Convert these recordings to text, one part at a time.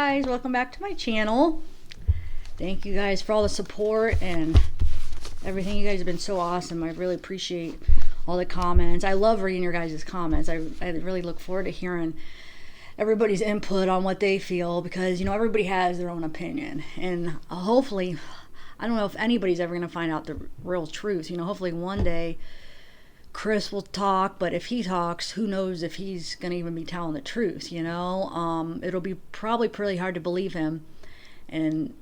guys, welcome back to my channel. Thank you guys for all the support and everything. You guys have been so awesome. I really appreciate all the comments. I love reading your guys' comments. I really look forward to hearing everybody's input on what they feel, because you know everybody has their own opinion, and hopefully, I don't know if anybody's ever going to find out the real truth. You know, hopefully one day Chris will talk, but if he talks, who knows if he's going to even be telling the truth, you know? It'll be probably pretty hard to believe him. And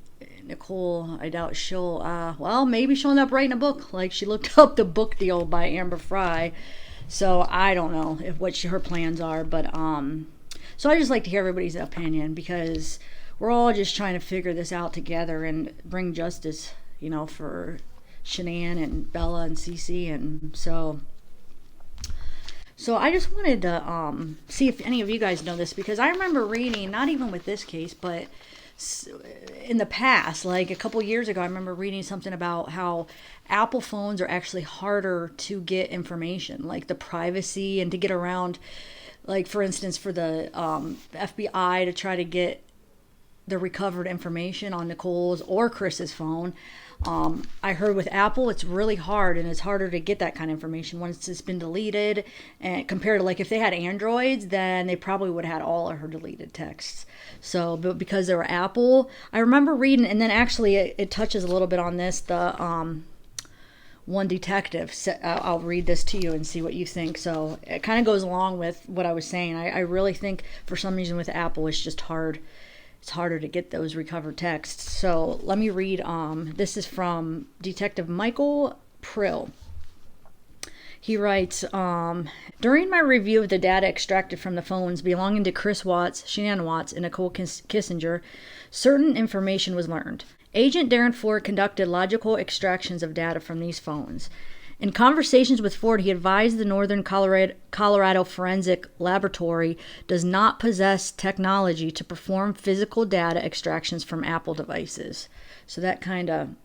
Nicole, I doubt she'll, well, maybe she'll end up writing a book, like she looked up The Book Deal by Amber Fry. So I don't know what her plans are, but, so I just like to hear everybody's opinion, because we're all just trying to figure this out together and bring justice, you know, for Shanann and Bella and Cece. And so I just wanted to see if any of you guys know this, because I remember reading, not even with this case, but in the past, like a couple years ago, I remember reading something about how Apple phones are actually harder to get information, like the privacy, and to get around, like for instance, for the FBI to try to get the recovered information on Nicole's or Chris's phone. I heard with Apple, it's really hard, and it's harder to get that kind of information once it's been deleted. And compared to, like, if they had Androids, then they probably would have had all of her deleted texts. So, but because they were Apple, I remember reading, and then actually it touches a little bit on this. The one detective, I'll read this to you and see what you think. So it kind of goes along with what I was saying. I really think for some reason with Apple, it's just hard. It's harder to get those recovered texts. So let me read. This is from Detective Michael Prill. He writes, during my review of the data extracted from the phones belonging to Chris Watts, Shanann Watts, and Nicole Kissinger, certain information was learned. Agent Darren Ford conducted logical extractions of data from these phones. In conversations with Ford, he advised the Northern Colorado Forensic Laboratory does not possess technology to perform physical data extractions from Apple devices. So that kind of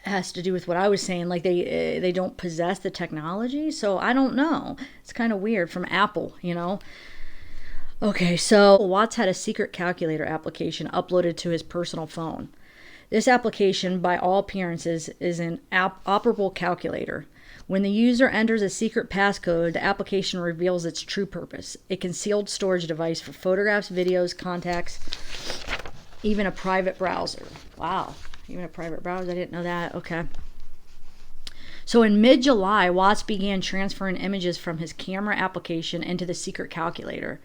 has to do with what I was saying, like they don't possess the technology. So I don't know. It's kind of weird from Apple, you know. Okay, so Watts had a secret calculator application uploaded to his personal phone. This application, by all appearances, is an operable calculator. When the user enters a secret passcode, the application reveals its true purpose: a concealed storage device for photographs, videos, contacts, even a private browser. Wow, even a private browser? I didn't know that. Okay. So in mid-July, Watts began transferring images from his camera application into the secret calculator.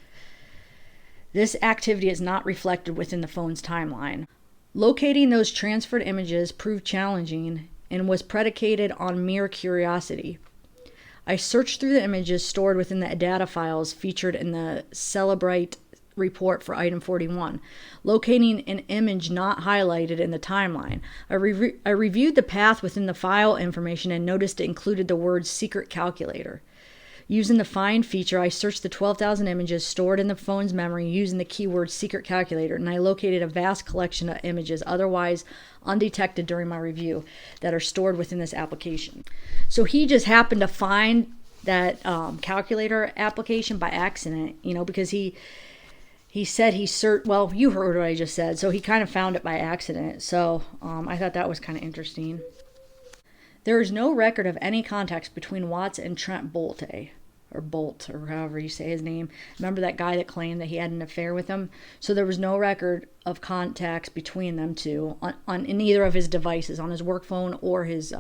This activity is not reflected within the phone's timeline. Locating those transferred images proved challenging and was predicated on mere curiosity. I searched through the images stored within the data files featured in the Celebrate report for item 41, locating an image not highlighted in the timeline. I reviewed the path within the file information and noticed it included the word secret calculator. Using the find feature, I searched the 12,000 images stored in the phone's memory using the keyword secret calculator, and I located a vast collection of images otherwise undetected during my review that are stored within this application. So he just happened to find that calculator application by accident, you know, because he said he searched, well, you heard what I just said, so he kind of found it by accident. So I thought that was kind of interesting. There is no record of any contacts between Watts and Trent Bolte, or Bolt, or however you say his name. Remember that guy that claimed that he had an affair with him? So there was no record of contacts between them two in either of his devices, on his work phone or his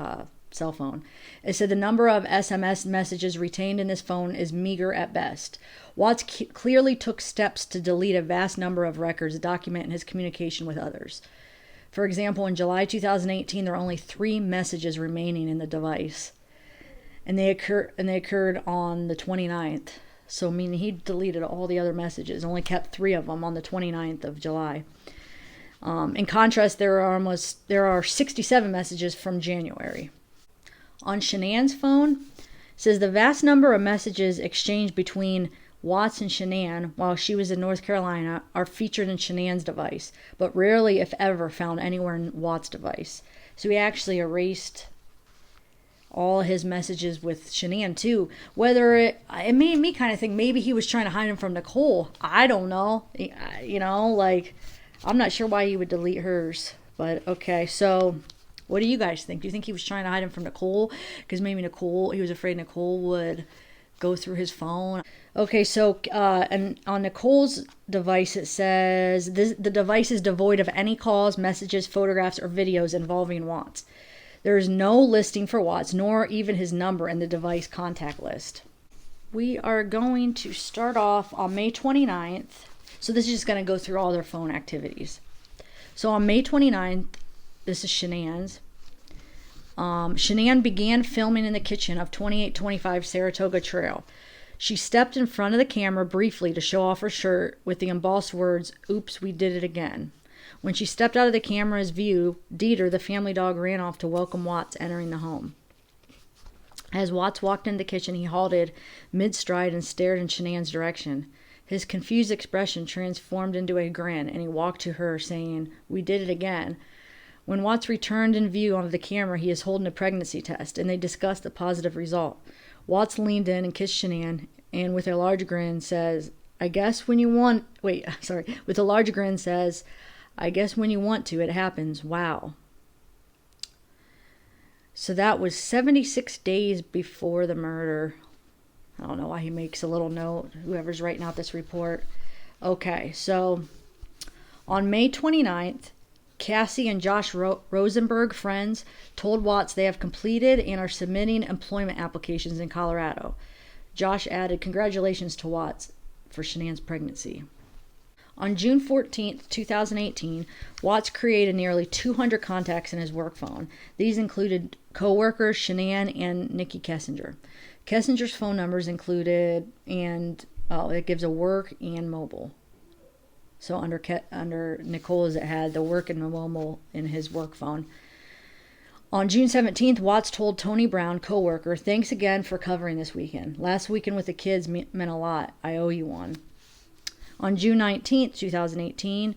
cell phone. It said the number of SMS messages retained in his phone is meager at best. Watts clearly took steps to delete a vast number of records documenting his communication with others. For example, in July 2018, there are only 3 messages remaining in the device, and they occurred on the 29th. So, meaning he deleted all the other messages, only kept 3 of them on the 29th of July. In contrast, there are 67 messages from January. On Shanann's phone, it says the vast number of messages exchanged between Watts and Shanann while she was in North Carolina are featured in Shanann's device, but rarely, if ever, found anywhere in Watts' device. So he actually erased all his messages with Shanann too. Whether it made me kind of think maybe he was trying to hide him from Nicole. I don't know. You know, like, I'm not sure why he would delete hers. But okay, so what do you guys think? Do you think he was trying to hide him from Nicole? Because maybe he was afraid Nicole would go through his phone. Okay, so and on Nicole's device it says the device is devoid of any calls, messages, photographs, or videos involving Watts. There is no listing for Watts, nor even his number in the device contact list. We are going to start off on May 29th. So this is just going to go through all their phone activities. So on May 29th, this is Shanann's. Shanann began filming in the kitchen of 2825 Saratoga Trail. She stepped in front of the camera briefly to show off her shirt with the embossed words, "Oops, we did it again." When she stepped out of the camera's view, Dieter, the family dog, ran off to welcome Watts entering the home. As Watts walked into the kitchen, he halted mid-stride and stared in Shanann's direction. His confused expression transformed into a grin, and he walked to her, saying, "We did it again." When Watts returned in view onto the camera, he is holding a pregnancy test, and they discussed the positive result. Watts leaned in and kissed Shanann, and with a large grin says, with a large grin says, "I guess when you want to, it happens. Wow." So that was 76 days before the murder. I don't know why he makes a little note, whoever's writing out this report. Okay, so on May 29th, Cassie and Josh Rosenberg, friends, told Watts they have completed and are submitting employment applications in Colorado. Josh added congratulations to Watts for Shanann's pregnancy. On June 14th, 2018, Watts created nearly 200 contacts in his work phone. These included co-workers Shanann and Nikki Kessinger. Kessinger's phone numbers included, it gives a work and mobile. So under Nicole's, it had the work and the mobile in his work phone. On June 17th, Watts told Tony Brown, co-worker, "Thanks again for covering this weekend. Last weekend with the kids meant a lot. I owe you one." On June 19th, 2018,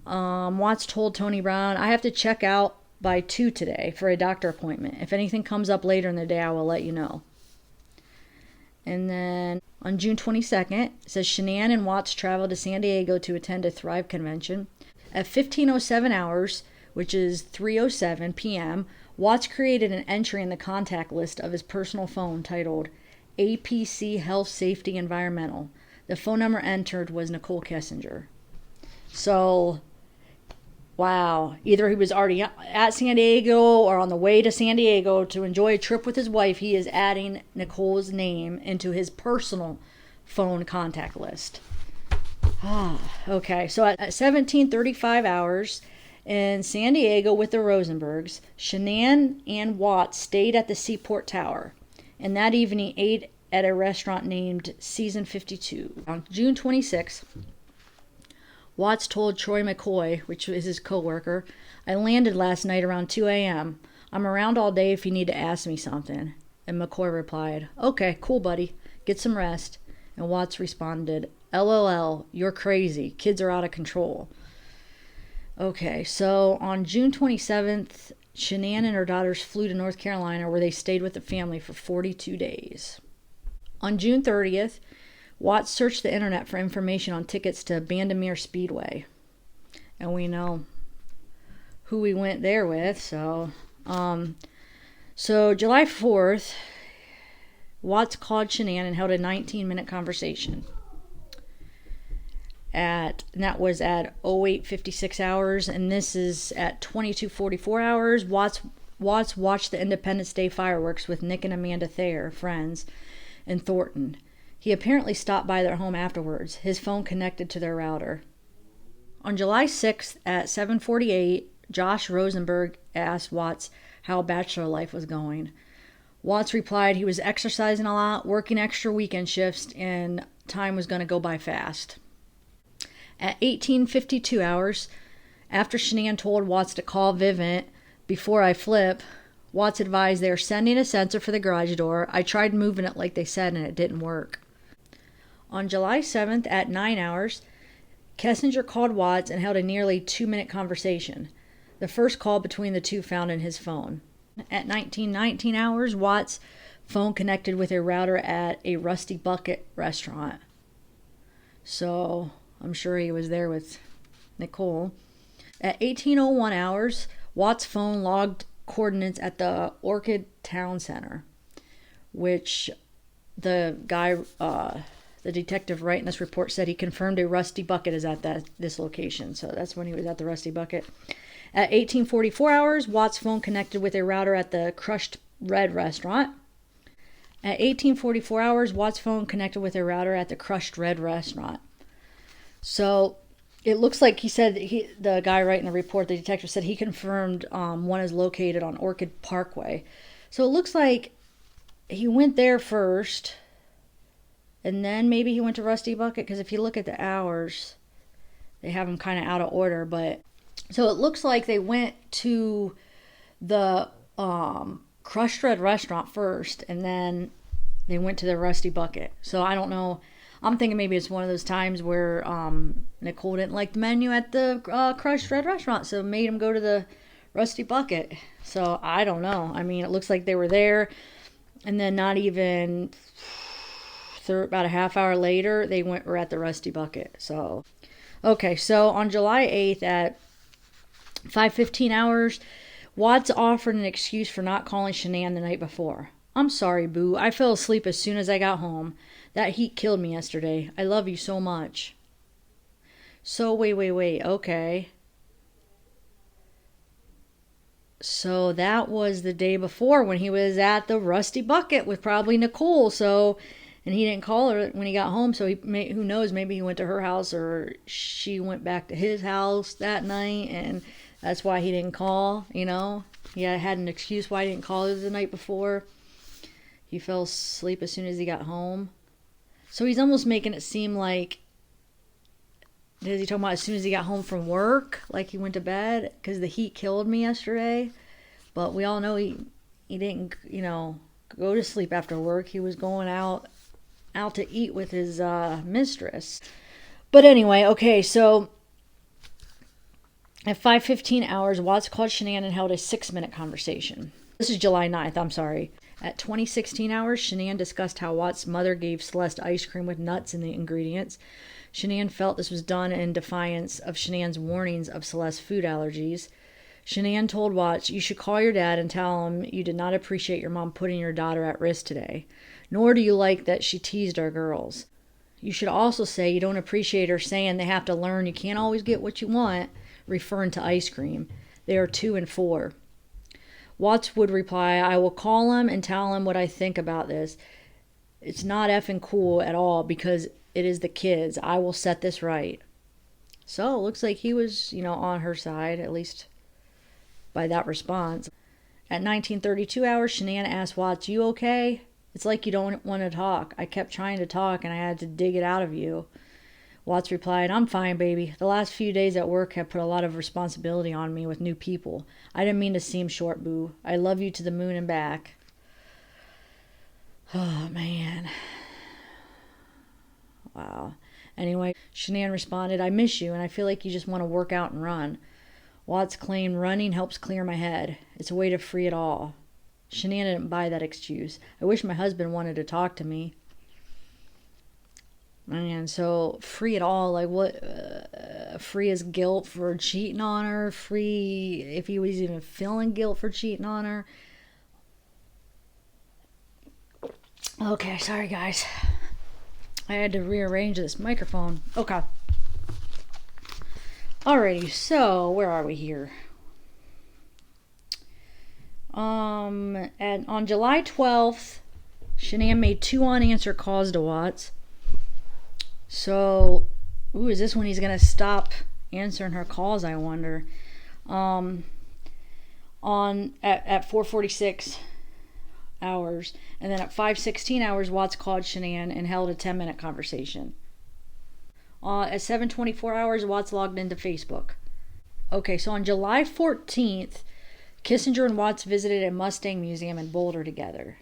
Watts told Tony Brown, "I have to check out by 2 today for a doctor appointment. If anything comes up later in the day, I will let you know." And then on June 22nd, it says Shanann and Watts traveled to San Diego to attend a Thrive convention. At 15:07 hours, which is 3:07 p.m., Watts created an entry in the contact list of his personal phone titled APC Health Safety Environmental. The phone number entered was Nicole Kessinger. So, wow. Either he was already at San Diego or on the way to San Diego to enjoy a trip with his wife. He is adding Nicole's name into his personal phone contact list. Okay, so at 17:35 hours in San Diego with the Rosenbergs, Shanann and Watts stayed at the Seaport Tower, and that evening ate at a restaurant named Season 52. On June 26th, Watts told Troy McCoy, which is his co-worker, "I landed last night around 2 a.m. I'm around all day if you need to ask me something." And McCoy replied, "Okay, cool, buddy. Get some rest." And Watts responded, "LOL, you're crazy. Kids are out of control." Okay, so on June 27th, Shanann and her daughters flew to North Carolina, where they stayed with the family for 42 days. On June 30th, Watts searched the internet for information on tickets to Bandimere Speedway. And we know who we went there with. So July 4th, Watts called Shanann and held a 19-minute conversation. And that was at 08:56 hours, and this is at 22:44 hours. Watts watched the Independence Day fireworks with Nick and Amanda Thayer, friends, in Thornton. He apparently stopped by their home afterwards, his phone connected to their router. On July 6th at 7:48, Josh Rosenberg asked Watts how bachelor life was going. Watts replied he was exercising a lot, working extra weekend shifts, and time was going to go by fast. At 18:52 hours, after Shanann told Watts to call Vivint before I flip, Watts advised they are sending a sensor for the garage door. I tried moving it like they said and it didn't work. On July 7th at 9 hours, Kessinger called Watts and held a nearly 2-minute conversation. The first call between the two found in his phone. At 19:19 hours, Watts' phone connected with a router at a Rusty Bucket restaurant. So I'm sure he was there with Nicole. At 18:01 hours, Watts' phone logged coordinates at the Orchid Town Center, which the guy, the detective writing this report said he confirmed a Rusty Bucket is at this location. So that's when he was at the Rusty Bucket. At 18:44 hours, Watts' phone connected with a router at the Crushed Red restaurant. At 18:44 hours, Watts' phone connected with a router at the Crushed Red restaurant. So it looks like he said, the guy writing the report, the detective said he confirmed one is located on Orchid Parkway. So it looks like he went there first, and then maybe he went to Rusty Bucket, because if you look at the hours, they have them kind of out of order. But so it looks like they went to the Crushed Red restaurant first, and then they went to the Rusty Bucket. So I don't know. I'm thinking maybe it's one of those times where Nicole didn't like the menu at the Crushed Red restaurant, so made him go to the Rusty Bucket. So I don't know. I mean, it looks like they were there, and then not even about a half hour later, they were at the Rusty Bucket. So, okay, so on July 8th at 5:15 hours, Watts offered an excuse for not calling Shanann the night before. I'm sorry, boo. I fell asleep as soon as I got home. That heat killed me yesterday. I love you so much. So, wait. Okay. So that was the day before when he was at the Rusty Bucket with probably Nicole. So, and he didn't call her when he got home. So who knows? Maybe he went to her house, or she went back to his house that night, and that's why he didn't call. You know, he had an excuse why he didn't call her the night before. He fell asleep as soon as he got home. So he's almost making it seem like, is he talking about as soon as he got home from work, like he went to bed because the heat killed me yesterday? But we all know he didn't, go to sleep after work. He was going out to eat with his mistress. But anyway, okay, so at 5:15 hours, Watts called Shanann and held a 6-minute conversation. This is July 9th, I'm sorry. At 20:16 hours, Shanann discussed how Watts' mother gave Celeste ice cream with nuts in the ingredients. Shanann felt this was done in defiance of Shanann's warnings of Celeste's food allergies. Shanann told Watts, "You should call your dad and tell him you did not appreciate your mom putting your daughter at risk today. Nor do you like that she teased our girls. You should also say you don't appreciate her saying they have to learn you can't always get what you want," referring to ice cream. They are 2 and 4. Watts would reply, "I will call him and tell him what I think about this. It's not effing cool at all because it is the kids. I will set this right." So it looks like he was, on her side, at least by that response. At 19:32 hours, Shanann asked Watts, "You okay? It's like you don't want to talk. I kept trying to talk and I had to dig it out of you." Watts replied, "I'm fine, baby. The last few days at work have put a lot of responsibility on me with new people. I didn't mean to seem short, boo. I love you to the moon and back." Oh, man. Wow. Anyway, Shanann responded, "I miss you and I feel like you just want to work out and run." Watts claimed, "Running helps clear my head. It's a way to free it all." Shanann didn't buy that excuse. "I wish my husband wanted to talk to me." Man, so free it all, like what? Free as guilt for cheating on her? Free if he was even feeling guilt for cheating on her? Okay, sorry guys. I had to rearrange this microphone. Okay. Alrighty, so where are we here? And on July 12th, Shanann made 2 unanswered calls to Watts. So, is this when he's gonna stop answering her calls? I wonder. At 4:46 hours, and then at 5:16 hours, Watts called Shanann and held a 10-minute conversation. At 7:24 hours, Watts logged into Facebook. Okay, so on July 14th, Kissinger and Watts visited a Mustang museum in Boulder together.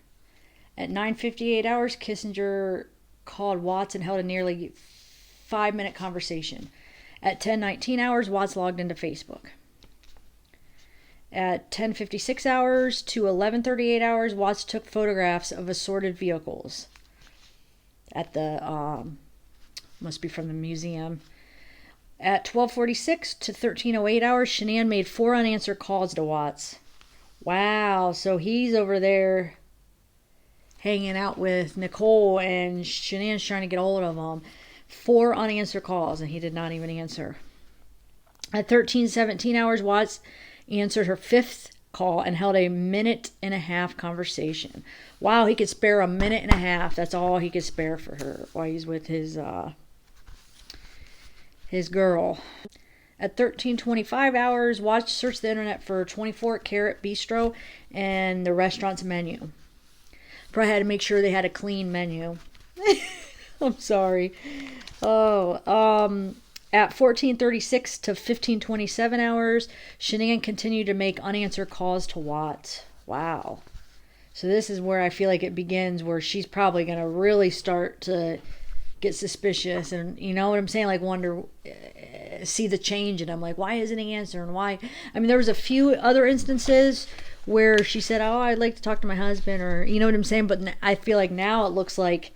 At 9:58 hours, Kissinger called Watts and held a nearly 5-minute conversation. At 10:19 hours, Watts logged into Facebook. At 10:56 hours to 11:38 hours, Watts took photographs of assorted vehicles at the must be from the museum. At 12:46 to 13:08 hours, Shanann made 4 unanswered calls to Watts. Wow, so he's over there hanging out with Nicole, and Shanann's trying to get a hold of him. 4 unanswered calls, and he did not even answer. At 13:17 hours, Watts answered her 5th call and held a 1.5-minute conversation. Wow, he could spare a 1.5 minutes. That's all he could spare for her while he's with his girl. At 13:25 hours, Watts searched the internet for 24 Carat Bistro and the restaurant's menu. Probably had to make sure they had a clean menu. I'm sorry. At 14:36 to 15:27 hours, Shanann continued to make unanswered calls to Watts. Wow. So this is where I feel like it begins, where she's probably going to really start to get suspicious, and you know what I'm saying, like wonder, see the change in him, like why isn't he answering, why? I mean, there was a few other instances where she said, oh, I'd like to talk to my husband, or you know what I'm saying, but I feel like now it looks like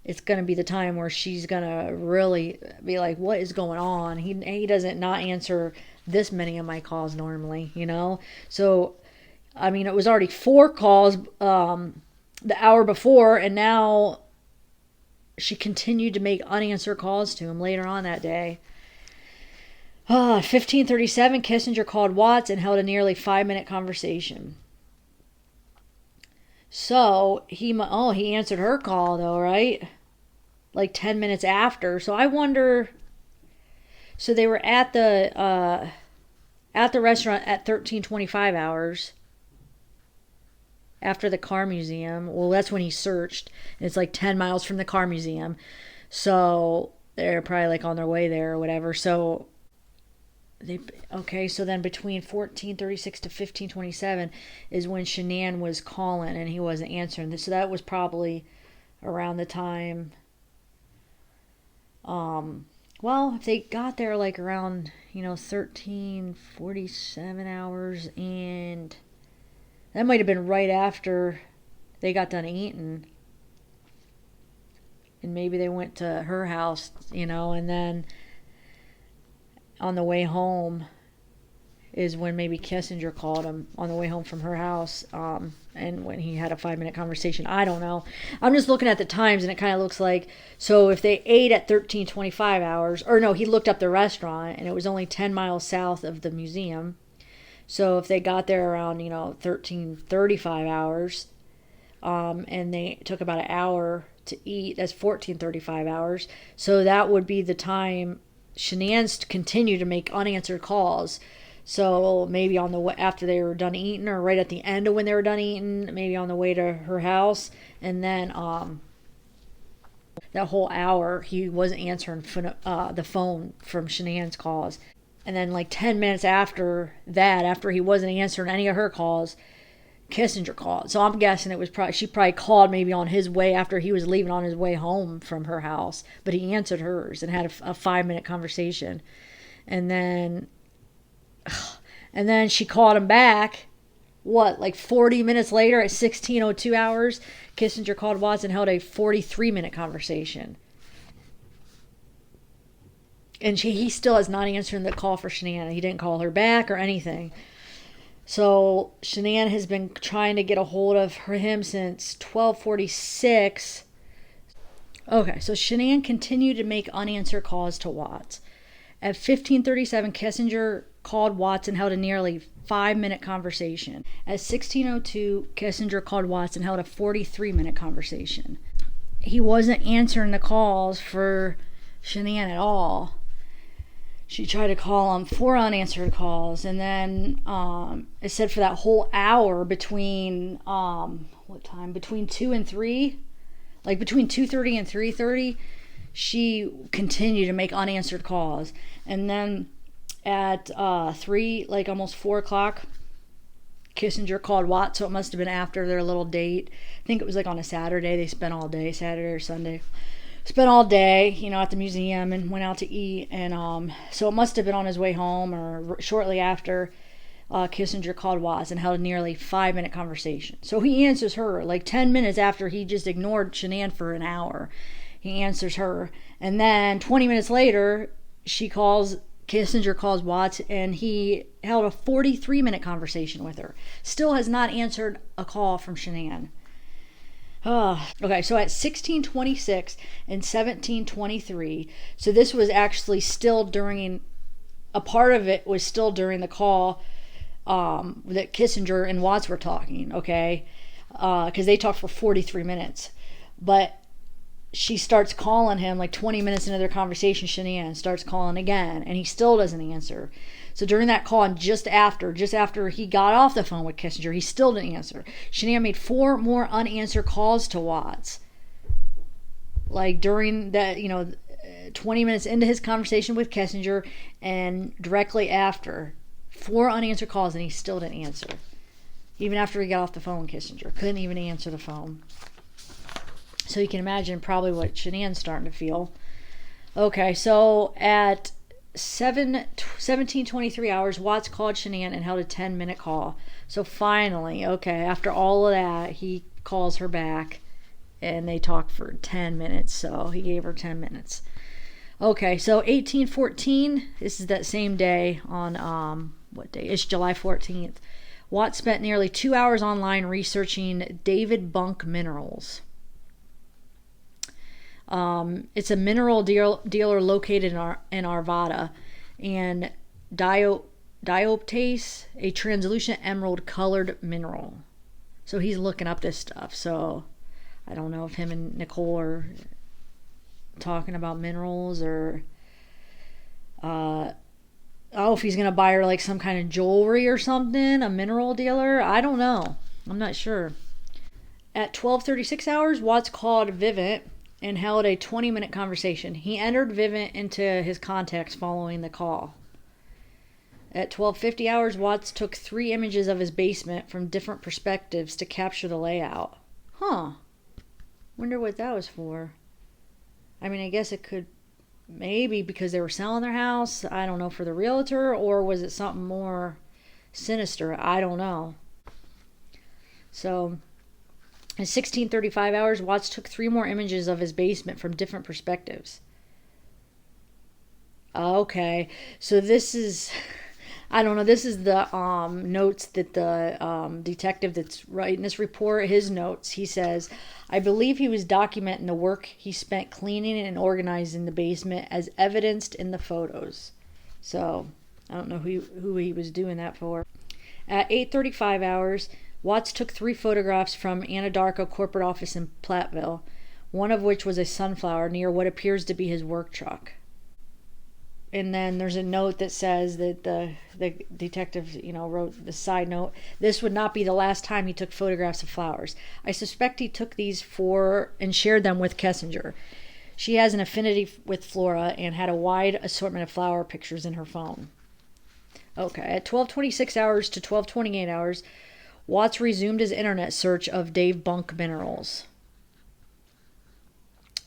it's going to be the time where she's going to really be like, what is going on? He doesn't not answer this many of my calls normally, you know? So, I mean, it was already 4 calls the hour before, and now she continued to make unanswered calls to him later on that day. 15:37, Kissinger called Watts and held a nearly 5-minute conversation. So he answered her call though, right? Like 10 minutes after. So I wonder. So they were at the restaurant at 13:25 hours. After the car museum. Well, that's when he searched. And it's like 10 miles from the car museum. So they're probably like on their way there or whatever. So so then between 14:36 to 15:27 is when Shanann was calling and he wasn't answering. So that was probably around the time. Well, if they got there like around, 13:47 hours, and that might have been right after they got done eating. And maybe they went to her house, and then on the way home is when maybe Kissinger called him on the way home from her house, and when he had a 5-minute conversation. I don't know. I'm just looking at the times, and it kind of looks like, so if they ate at 13:25 hours, or no, he looked up the restaurant, and it was only 10 miles south of the museum. So if they got there around, 13:35 hours, and they took about an hour to eat, that's 14:35 hours. So that would be the time Shanann's continued to make unanswered calls. So maybe on the way after they were done eating, or right at the end of when they were done eating, maybe on the way to her house, and then that whole hour he wasn't answering the phone from Shanann's calls. And then like 10 minutes after that, after he wasn't answering any of her calls, Kissinger called. So I'm guessing it was she probably called maybe on his way after he was leaving on his way home from her house, but he answered hers and had a 5-minute conversation. And then she called him back, like 40 minutes later at 16:02 hours, Kissinger called Watts and held a 43-minute conversation. And he still has not answered the call for Shanann. He didn't call her back or anything. So Shanann has been trying to get a hold of him since 12:46. Okay, so Shanann continued to make unanswered calls to Watts. At 15:37, Kissinger called Watts and held a nearly 5-minute conversation. At 16:02, Kissinger called Watts and held a 43-minute conversation. He wasn't answering the calls for Shanann at all. She tried to call him, 4 unanswered calls, and then it said for that whole hour between what time? Between 2 and 3, like between 2:30 and 3:30, she continued to make unanswered calls. And then at 3, like almost 4 o'clock, Kissinger called Watts, so it must have been after their little date. I think it was like on a Saturday. They spent all day, Saturday or Sunday. Spent all day, at the museum and went out to eat. And so it must have been on his way home or shortly after. Kissinger called Watts and held a nearly 5-minute conversation. So he answers her like 10 minutes after he just ignored Shanann for an hour. He answers her. And then 20 minutes later, Kissinger calls Watts, and he held a 43-minute conversation with her. Still has not answered a call from Shanann. Okay, so at 16:26 and 17:23, so this was actually still during, a part of it was still during the call that Kissinger and Watts were talking, okay? Because they talked for 43 minutes. But she starts calling him like 20 minutes into their conversation. Shanann starts calling again, and he still doesn't answer. So during that call, and just after he got off the phone with Kissinger, he still didn't answer. Shanann made 4 more unanswered calls to Watts. Like during that, 20 minutes into his conversation with Kissinger and directly after. 4 unanswered calls, and he still didn't answer. Even after he got off the phone, Kissinger couldn't even answer the phone. So you can imagine probably what Shanann's starting to feel. Okay, so at 17:23 hours, Watts called Shanann and held a 10-minute call. So finally, okay, after all of that, he calls her back, and they talked for 10 minutes. So he gave her 10 minutes. Okay, so 1814, this is that same day on, what day? It's July 14th. Watts spent nearly 2 hours online researching David Bunk minerals. It's a mineral dealer located in Arvada, and dioptase, a translucent emerald colored mineral. So he's looking up this stuff. So I don't know if him and Nicole are talking about minerals, or if he's gonna buy her like some kind of jewelry or something, a mineral dealer. I don't know. I'm not sure. At 12:36 hours, Watts called Vivint and held a 20-minute conversation. He entered Vivint into his contacts following the call. At 12:50 hours, Watts took 3 images of his basement from different perspectives to capture the layout. Wonder what that was for. I mean, I guess it could maybe because they were selling their house, I don't know, for the realtor, or was it something more sinister? I don't know. So at 16:35 hours, Watts took 3 more images of his basement from different perspectives. Okay, so this is, I don't know, this is the notes that the detective that's writing this report, his notes. He says, I believe he was documenting the work he spent cleaning and organizing the basement as evidenced in the photos. So I don't know who he was doing that for. At 8:35 hours, Watts took 3 photographs from Anadarko corporate office in Platteville, one of which was a sunflower near what appears to be his work truck. And then there's a note that says that the detective, wrote the side note, this would not be the last time he took photographs of flowers. I suspect he took these for and shared them with Kissinger. She has an affinity with flora and had a wide assortment of flower pictures in her phone. Okay, at 12:26 hours to 12:28 hours, Watts resumed his internet search of Dave Bunk minerals.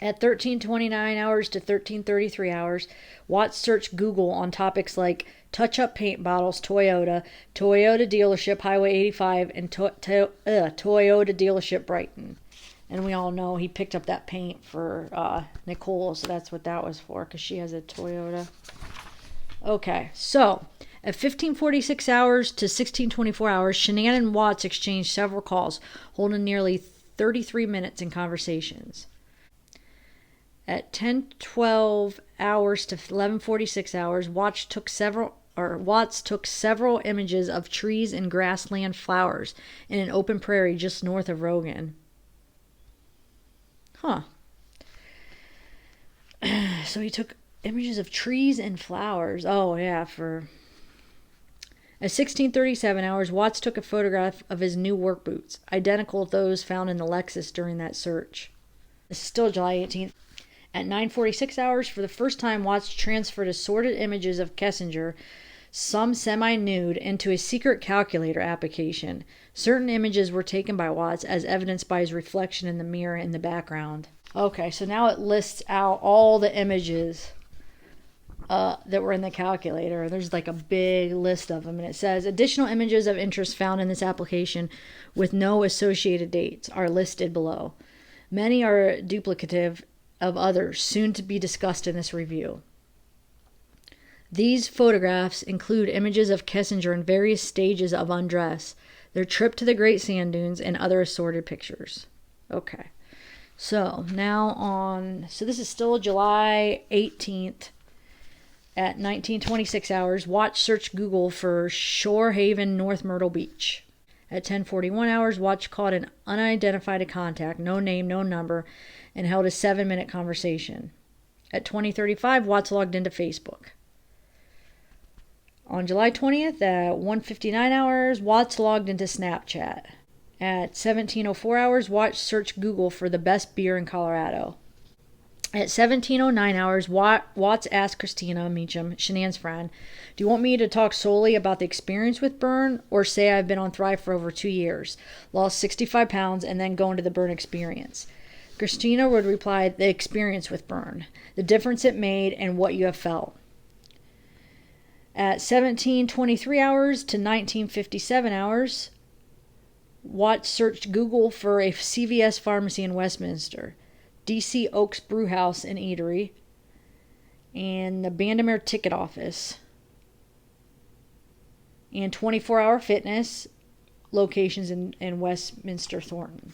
At 13:29 hours to 13:33 hours, Watts searched Google on topics like touch-up paint bottles, Toyota dealership, Highway 85, and Toyota dealership, Brighton. And we all know he picked up that paint for Nicole, so that's what that was for, because she has a Toyota. Okay, so at 15:46 hours to 16:24 hours, Shanann and Watts exchanged several calls, holding nearly 33 minutes in conversations. At 10:12 hours to 11:46 hours, Watts took several images of trees and grassland flowers in an open prairie just north of Rogan. So he took images of trees and flowers. Oh yeah, At 16:37 hours, Watts took a photograph of his new work boots, identical to those found in the Lexus during that search. This is still July 18th. At 9:46 hours, for the first time, Watts transferred assorted images of Kissinger, some semi-nude, into a secret calculator application. Certain images were taken by Watts, as evidenced by his reflection in the mirror in the background. Okay, so now it lists out all the images that were in the calculator. There's like a big list of them, and it says additional images of interest found in this application with no associated dates are listed below. Many are duplicative of others soon to be discussed in this review. These photographs include images of Kissinger in various stages of undress, their trip to the Great Sand Dunes, and other assorted pictures. Okay. So this is still July 18th at 19:26 hours. Watch search Google for Shore Haven, North Myrtle Beach. At 10:41 hours, Watch called an unidentified contact, no name, no number, and held a 7-minute conversation. At 20:35, Watts logged into Facebook. On July 20th at 1:59 hours, Watts logged into Snapchat. At 17:04 hours, Watts searched Google for the best beer in Colorado. At 17:09 hours, Watts asked Christina Meacham, Shanann's friend, do you want me to talk solely about the experience with burn, or say I've been on Thrive for over 2 years, lost 65 pounds, and then go into the burn experience? Christina would reply, the experience with burn, the difference it made, and what you have felt. At 17:23 hours to 19:57 hours, Watts searched Google for a CVS pharmacy in Westminster, DC Oaks Brew House and Eatery, and the Bandamere Ticket Office, and 24-hour fitness locations in Westminster Thornton.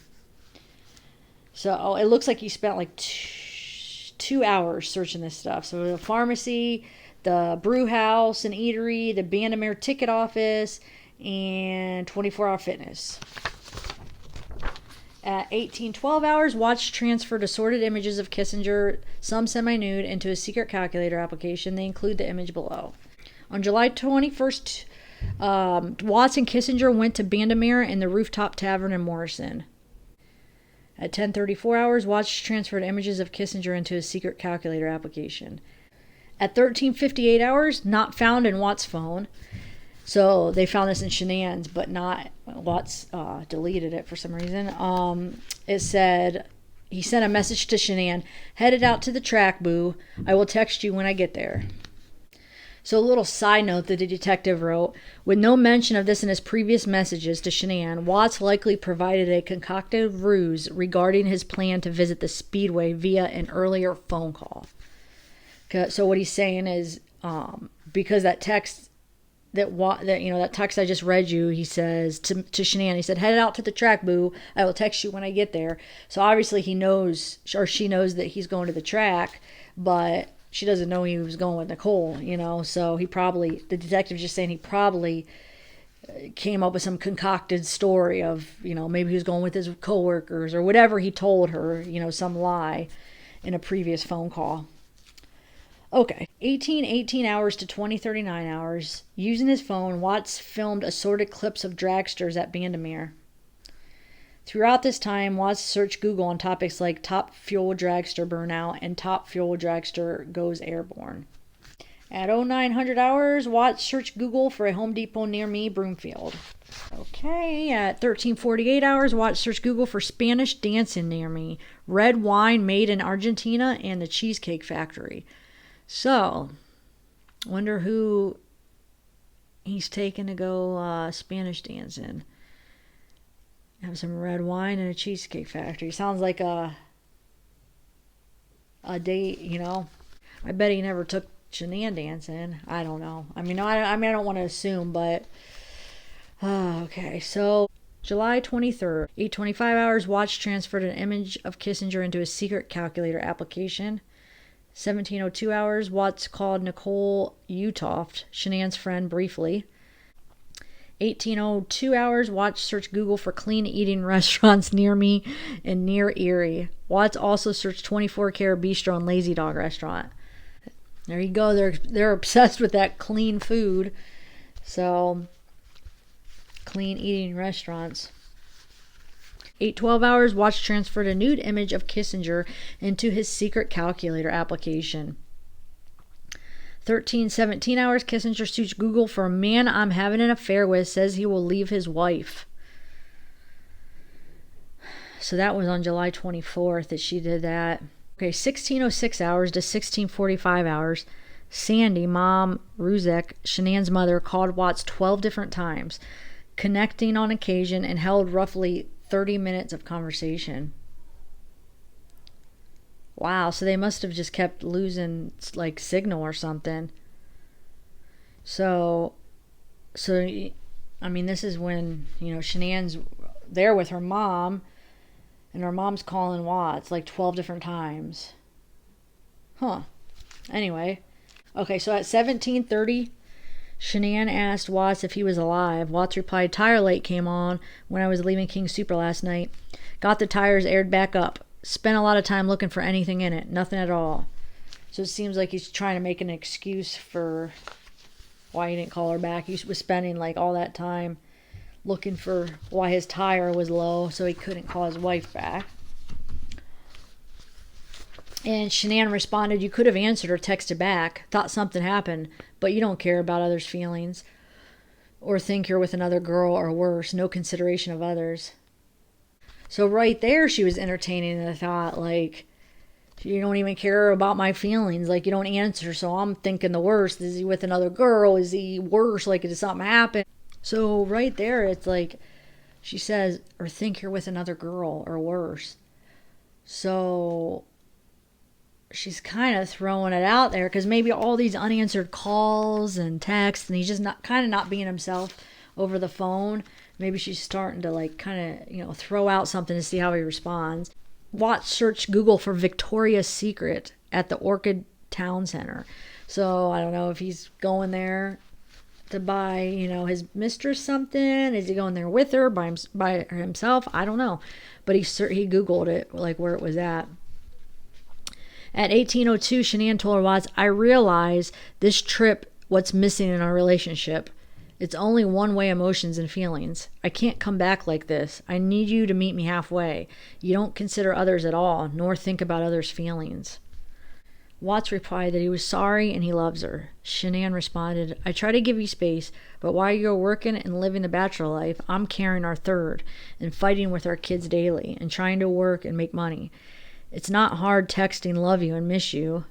So it looks like he spent like 2 hours searching this stuff. So the pharmacy, the brew house and eatery, the Bandamere Ticket Office, and 24-hour fitness. At 18:12 hours, Watts transferred assorted images of Kissinger, some semi-nude, into a secret calculator application. They include the image below. On July 21st, Watts and Kissinger went to Bandamere and the Rooftop Tavern in Morrison. At 10:34 hours, Watts transferred images of Kissinger into a secret calculator application. At 13:58 hours, not found in Watts' phone. So they found this in Shanann's, but not Watts. Deleted it for some reason. It said he sent a message to Shanann, headed out to the track, boo. I will text you when I get there. So a little side note that the detective wrote, with no mention of this in his previous messages to Shanann, Watts likely provided a concocted ruse regarding his plan to visit the Speedway via an earlier phone call. So what he's saying is, because that text that text I just read you, he says to Shanann, he said, head out to the track, boo. I will text you when I get there. So obviously he knows, or she knows, that he's going to the track, but she doesn't know he was going with Nicole, So the detective's just saying he probably came up with some concocted story of, maybe he was going with his coworkers or whatever he told her, some lie in a previous phone call. Okay, 18:18 hours to 20:39 hours. Using his phone, Watts filmed assorted clips of dragsters at Bandamere. Throughout this time, Watts searched Google on topics like top fuel dragster burnout and top fuel dragster goes airborne. At 0900 hours, Watts searched Google for a Home Depot near me, Broomfield. Okay, at 13:48 hours, Watts searched Google for Spanish dancing near me, red wine made in Argentina, and the Cheesecake Factory. So, wonder who he's taking to go Spanish dancing. Have some red wine and a Cheesecake Factory. Sounds like a date, I bet he never took Shanann dancing. I don't know. I don't want to assume, but okay. So, July 23rd, 8:25 hours, Watts transferred an image of Kissinger into a secret calculator application. 17:02 hours, Watts called Nicole Utoft, Shanann's friend, briefly. 18:02 hours, Watts searched Google for clean eating restaurants near me and near Erie. Watts also searched 24 Karat Bistro and Lazy Dog restaurant. There you go. They're obsessed with that clean food. So, clean eating restaurants. 8:12 hours, Watts transferred a nude image of Kissinger into his secret calculator application. 13:17 hours, Kissinger searched Google for a man I'm having an affair with, says he will leave his wife. So that was on July 24th that she did that. Okay, 16:06 hours to 16:45 hours. Sandy, Mom Ruzek, Shanann's mother, called Watts 12 different times, connecting on occasion, and held roughly 30 minutes of conversation. Wow, so they must have just kept losing like signal or something. So I mean, this is when, Shanann's there with her mom, and her mom's calling Watts like 12 different times. Huh. Anyway, okay, so at 17:30, Shanann asked Watts if he was alive. Watts replied, "Tire light came on when I was leaving King Super last night. Got the tires aired back up. Spent a lot of time looking for anything in it. Nothing at all." So it seems like he's trying to make an excuse for why he didn't call her back. He was spending like all that time looking for why his tire was low, so he couldn't call his wife back. And Shanann responded, "You could have answered or texted back. Thought something happened, but you don't care about others' feelings or think you're with another girl or worse. No consideration of others." So right there, she was entertaining the thought, like, you don't even care about my feelings. Like, you don't answer, so I'm thinking the worst. Is he with another girl? Is he worse? Like, did something happen? So right there, it's like she says, or think you're with another girl or worse. So she's kind of throwing it out there because maybe all these unanswered calls and texts, and he's just not being himself over the phone. Maybe she's starting to like kind of, throw out something to see how he responds. Watts searched Google for Victoria's Secret at the Orchid Town Center. So I don't know if he's going there to buy, his mistress something. Is he going there with her by himself? I don't know. But he Googled it, like where it was at. At 18:02, Shanann told Watts, "I realize this trip what's missing in our relationship. It's only one-way emotions and feelings. I can't come back like this. I need you to meet me halfway. You don't consider others at all, nor think about others' feelings." Watts replied that he was sorry and he loves her. Shanann responded, "I try to give you space, but while you're working and living the bachelor life, I'm carrying our third and fighting with our kids daily and trying to work and make money. It's not hard texting love you and miss you.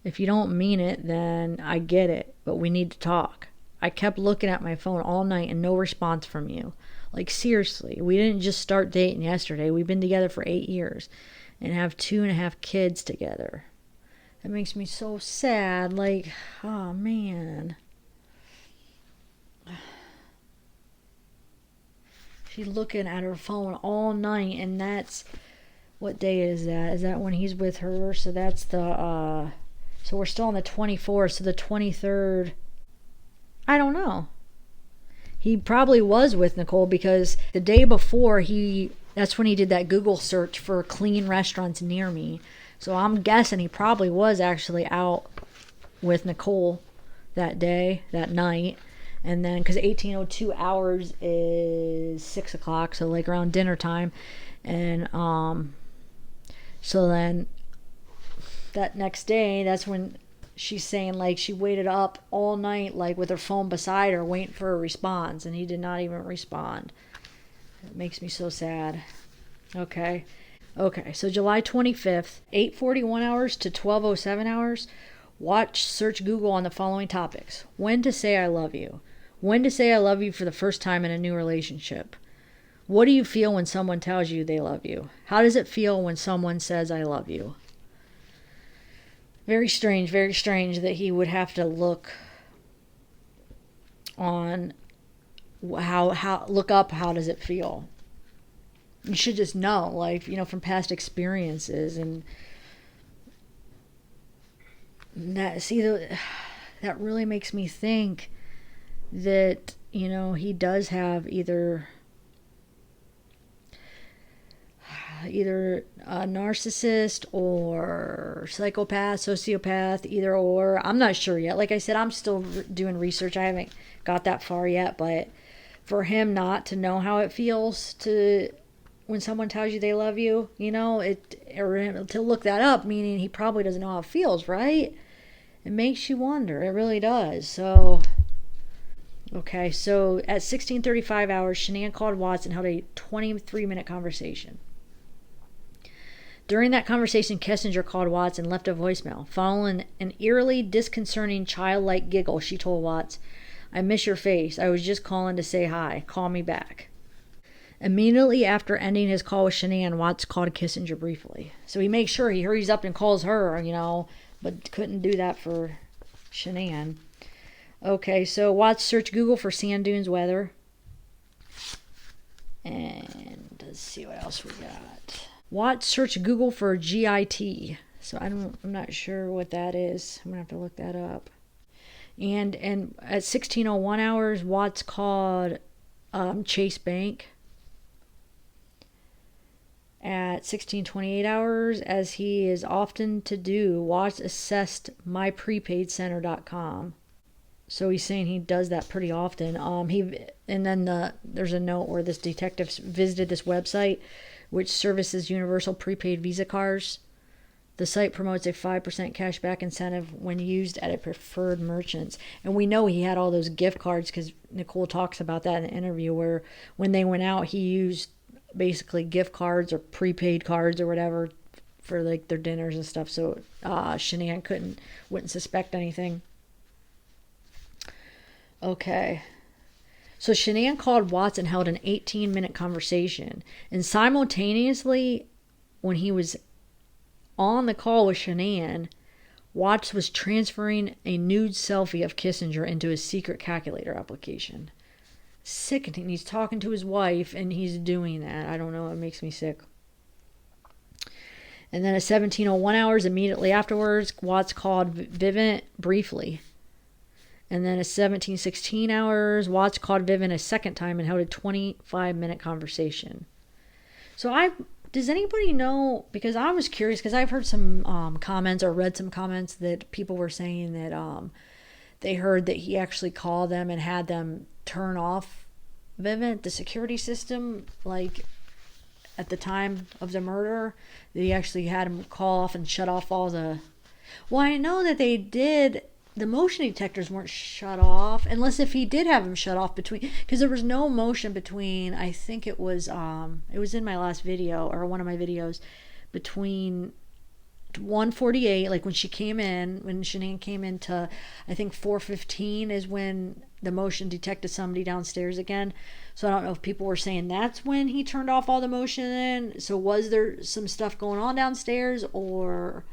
If you don't mean it, then I get it, but we need to talk. I kept looking at my phone all night and no response from you. Like, seriously, we didn't just start dating yesterday. We've been together for 8 years and have 2.5 kids together." That makes me so sad. Like, oh, man. She's looking at her phone all night, and that's... What day is that? Is that when he's with her? So that's the... So we're still on the 24th, so the 23rd... I don't know. He probably was with Nicole because the day before that's when he did that Google search for clean restaurants near me. So I'm guessing he probably was actually out with Nicole that day, that night. And then, because 18:02 hours is 6 o'clock, so like around dinner time. And so then that next day, that's when she's saying like she waited up all night like with her phone beside her waiting for a response, and he did not even respond. It makes me so sad. Okay, so July 25th, 8:41 hours to 12:07 hours. Watch search Google on the following topics: when to say I love you, when to say I love you for the first time in a new relationship, what do you feel when someone tells you they love you, how does it feel when someone says I love you. Very strange that he would have to look on how look up how does it feel. You should just know, like, from past experiences, and that really makes me think that, he does have either a narcissist or psychopath, sociopath, either or. I'm not sure yet. Like I said, I'm still doing research. I haven't got that far yet, but for him not to know how it feels to when someone tells you they love you, or to look that up, meaning he probably doesn't know how it feels, right? It makes you wonder. It really does. So, okay, so at 16:35 hours, Shanann called Watts and held a 23-minute conversation. During that conversation, Kissinger called Watts and left a voicemail. Following an eerily disconcerting childlike giggle, she told Watts, "I miss your face. I was just calling to say hi. Call me back." Immediately after ending his call with Shanann, Watts called Kissinger briefly. So he makes sure he hurries up and calls her, but couldn't do that for Shanann. Okay, so Watts searched Google for sand dunes weather. And let's see what else we got. Watts searched Google for GIT. So I'm not sure what that is. I'm going to have to look that up. And at 16:01 hours, Watts called Chase Bank. At 16:28 hours, as he is often to do, Watts assessed myprepaidcenter.com. So he's saying he does that pretty often. There's a note where this detective visited this website, which services universal prepaid Visa cards. The site promotes a 5% cashback incentive when used at a preferred merchants. And we know he had all those gift cards because Nicole talks about that in the interview, where when they went out, he used basically gift cards or prepaid cards or whatever for like their dinners and stuff. So Shanann wouldn't suspect anything. Okay. So Shanann called Watts and held an 18-minute conversation. And simultaneously, when he was on the call with Shanann, Watts was transferring a nude selfie of Kissinger into his secret calculator application. Sickening. He's talking to his wife and he's doing that. I don't know. It makes me sick. And then at 17:01 hours, immediately afterwards, Watts called Vivint briefly. And then at 17:16 hours, Watts called Vivint a second time and held a 25-minute conversation. So does anybody know, because I was curious, because I've heard some comments or read some comments that people were saying that they heard that he actually called them and had them turn off Vivint, the security system, like at the time of the murder. That he actually had him call off and shut off all the... Well, I know that they did... The motion detectors weren't shut off, unless if he did have them shut off between... Because there was no motion between... I think it was in my last video, or one of my videos, between 1:48, like when Shanann came in, to I think 4:15 is when the motion detected somebody downstairs again. So I don't know if people were saying that's when he turned off all the motion. So was there some stuff going on downstairs, or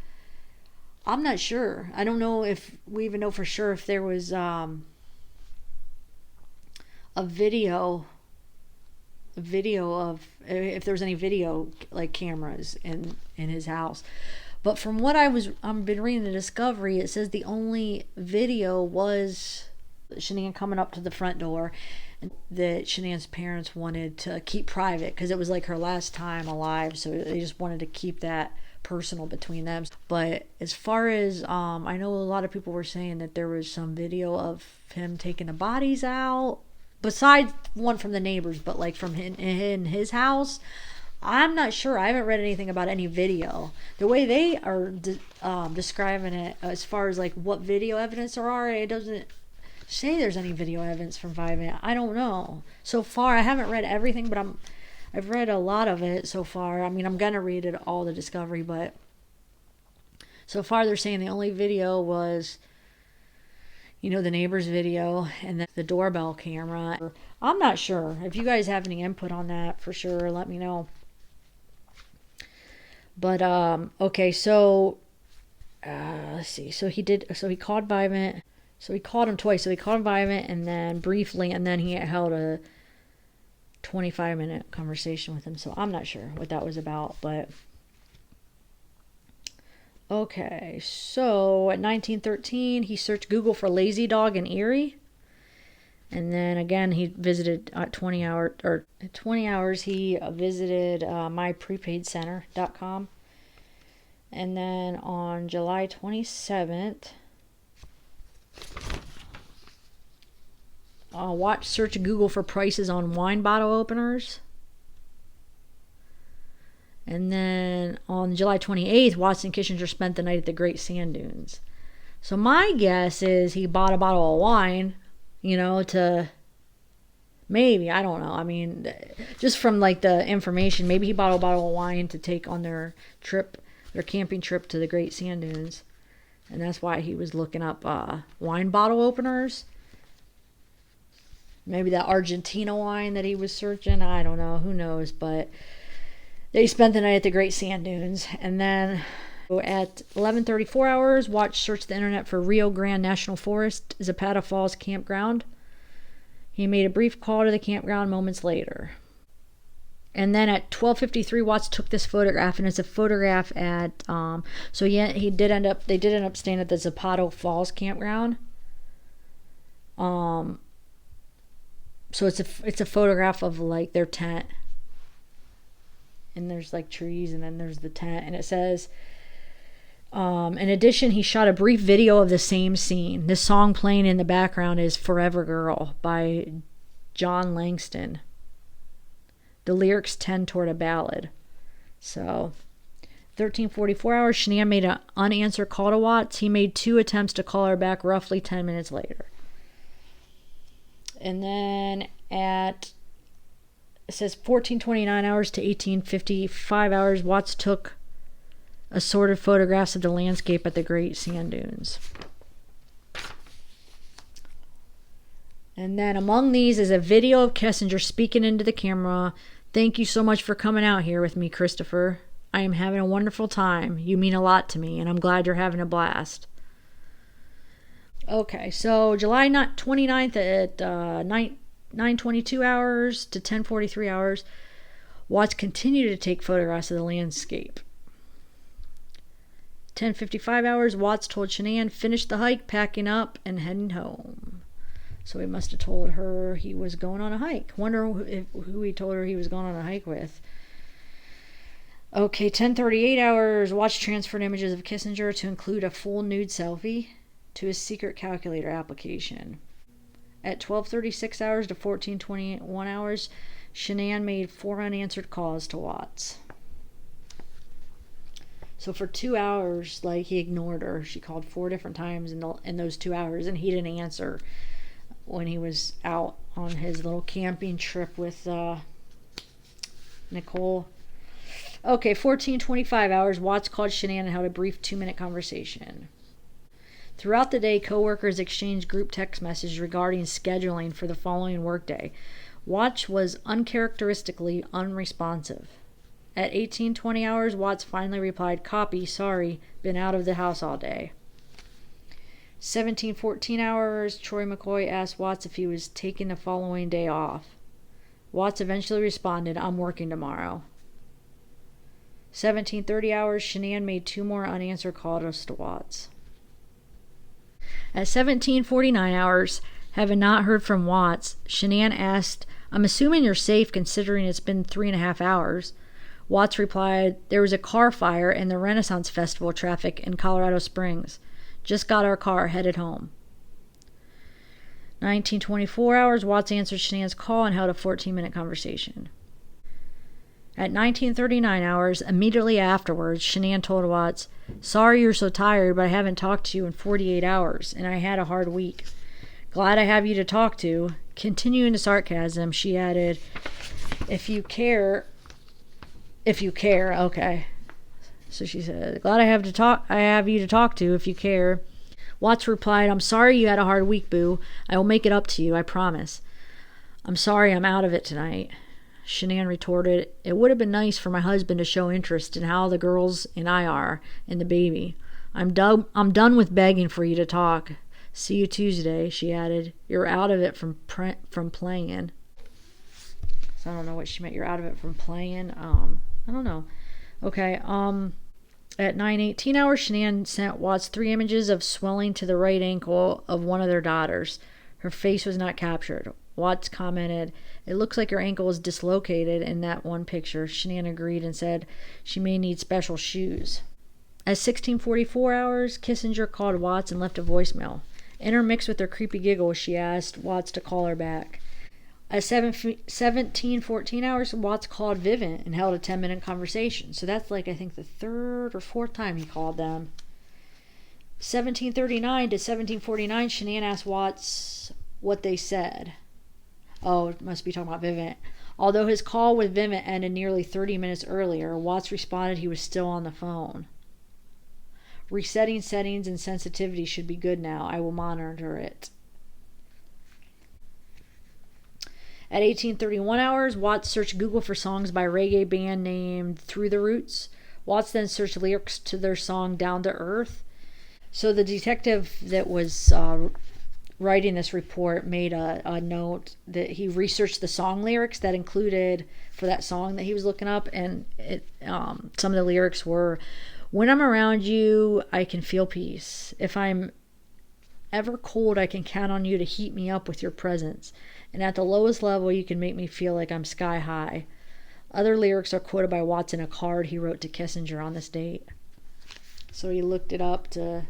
I'm not sure. I don't know if we even know for sure if there was a video of if there was any video like cameras in his house. But from what I've been reading the Discovery, it says the only video was Shanann coming up to the front door, and that Shanann's parents wanted to keep private because it was like her last time alive, so they just wanted to keep that personal between them. But as far as I know, a lot of people were saying that there was some video of him taking the bodies out, besides one from the neighbors, but like from in his house. I'm not sure. I haven't read anything about any video. The way they are describing it, as far as like what video evidence there are, it doesn't say there's any video evidence from VivaVideo. I don't know. So far, I haven't read everything, but I've read a lot of it so far. I mean, I'm gonna read it all, the Discovery, but so far they're saying the only video was, the neighbor's video and the doorbell camera. I'm not sure. If you guys have any input on that, for sure, let me know. But okay, so let's see. So he called Vivint. So he called him twice. So he called Vivint and then briefly, and then he held a 25-minute conversation with him. So I'm not sure what that was about, but okay. So at 19:13, he searched Google for lazy dog in Erie. And then again, he visited at 20 hours, he visited myprepaidcenter.com. And then on July 27th, search Google for prices on wine bottle openers. And then on July 28th, Watts and Kissinger spent the night at the Great Sand Dunes. So my guess is he bought a bottle of wine, to Maybe, I don't know. I mean, just from like the information, maybe he bought a bottle of wine to take on their trip, their camping trip to the Great Sand Dunes. And that's why he was looking up wine bottle openers. Maybe that Argentina wine that he was searching. I don't know. Who knows? But they spent the night at the Great Sand Dunes. And then at 11:34 hours, Watts searched the internet for Rio Grande National Forest, Zapata Falls Campground. He made a brief call to the campground moments later. And then at 12:53, Watts took this photograph, and it's a photograph at so yeah, they did end up staying at the Zapata Falls Campground. So it's a photograph of like their tent, and there's like trees, and then there's the tent, and it says, in addition, he shot a brief video of the same scene. This song playing in the background is Forever Girl by John Langston. The lyrics tend toward a ballad. So, 13:44 hours, Shanann made an unanswered call to Watts. He made 2 attempts to call her back roughly 10 minutes later. And then it says 14:29 hours to 18:55 hours, Watts took assorted photographs of the landscape at the Great Sand Dunes. And then among these is a video of Kissinger speaking into the camera. Thank you so much for coming out here with me, Christopher. I am having a wonderful time. You mean a lot to me, and I'm glad you're having a blast. Okay, so July 29th at 9:22 hours to 10:43 hours, Watts continued to take photographs of the landscape. 10:55 hours, Watts told Shanann, finish the hike, packing up, and heading home. So he must have told her he was going on a hike. Wonder who he told her he was going on a hike with. Okay, 10:38 hours, Watts transferred images of Kissinger to include a full nude selfie to his secret calculator application. At 12:36 hours to 14:21 hours, Shanann made 4 unanswered calls to Watts. So for 2 hours, like, he ignored her. She called 4 different times in those 2 hours, and he didn't answer when he was out on his little camping trip with Nicole. Okay, 14:25 hours, Watts called Shanann and held a brief 2-minute conversation. Throughout the day, coworkers exchanged group text messages regarding scheduling for the following workday. Watts was uncharacteristically unresponsive. At 18:20 hours, Watts finally replied, copy, sorry, been out of the house all day. 17:14 hours, Troy McCoy asked Watts if he was taking the following day off. Watts eventually responded, I'm working tomorrow. 17:30 hours, Shanann made 2 more unanswered calls to Watts. At 17:49 hours, having not heard from Watts, Shanann asked, I'm assuming you're safe considering it's been 3.5 hours. Watts replied, there was a car fire in the Renaissance Festival traffic in Colorado Springs. Just got our car, headed home. 19:24 hours, Watts answered Shanann's call and held a 14-minute conversation. At 19:39 hours, immediately afterwards, Shanann told Watts, sorry you're so tired, but I haven't talked to you in 48 hours, and I had a hard week. Glad I have you to talk to. Continuing the sarcasm, she added, if you care, okay. So she said, glad I have you to talk to if you care. Watts replied, I'm sorry you had a hard week, boo. I will make it up to you, I promise. I'm sorry I'm out of it tonight. Shanann retorted, it would have been nice for my husband to show interest in how the girls and I are, and the baby. I'm done with begging for you to talk. See you Tuesday, she added. You're out of it from playing. So I don't know what she meant. You're out of it from playing. I don't know. Okay, at 9:18 hours, Shanann sent Watts 3 images of swelling to the right ankle of one of their daughters. Her face was not captured. Watts commented, it looks like your ankle is dislocated in that one picture. Shanann agreed and said she may need special shoes. At 16:44 hours, Kissinger called Watts and left a voicemail. Intermixed with her creepy giggle, she asked Watts to call her back. At 17:14 hours, Watts called Vivint and held a 10-minute conversation. So that's like, I think, the 3rd or 4th time he called them. 17:39 to 17:49, Shanann asked Watts what they said. Oh, it must be talking about Vivint. Although his call with Vivint ended nearly 30 minutes earlier, Watts responded he was still on the phone. Resetting settings and sensitivity should be good now. I will monitor it. At 18:31 hours, Watts searched Google for songs by a reggae band named Through the Roots. Watts then searched lyrics to their song Down to Earth. So the detective that was writing this report made a note that he researched the song lyrics that included for that song that he was looking up, and some of the lyrics were, "When I'm around you, I can feel peace. If I'm ever cold, I can count on you to heat me up with your presence. And at the lowest level, you can make me feel like I'm sky high." Other lyrics are quoted by Watts in a card he wrote to Kissinger on this date. So he looked it up to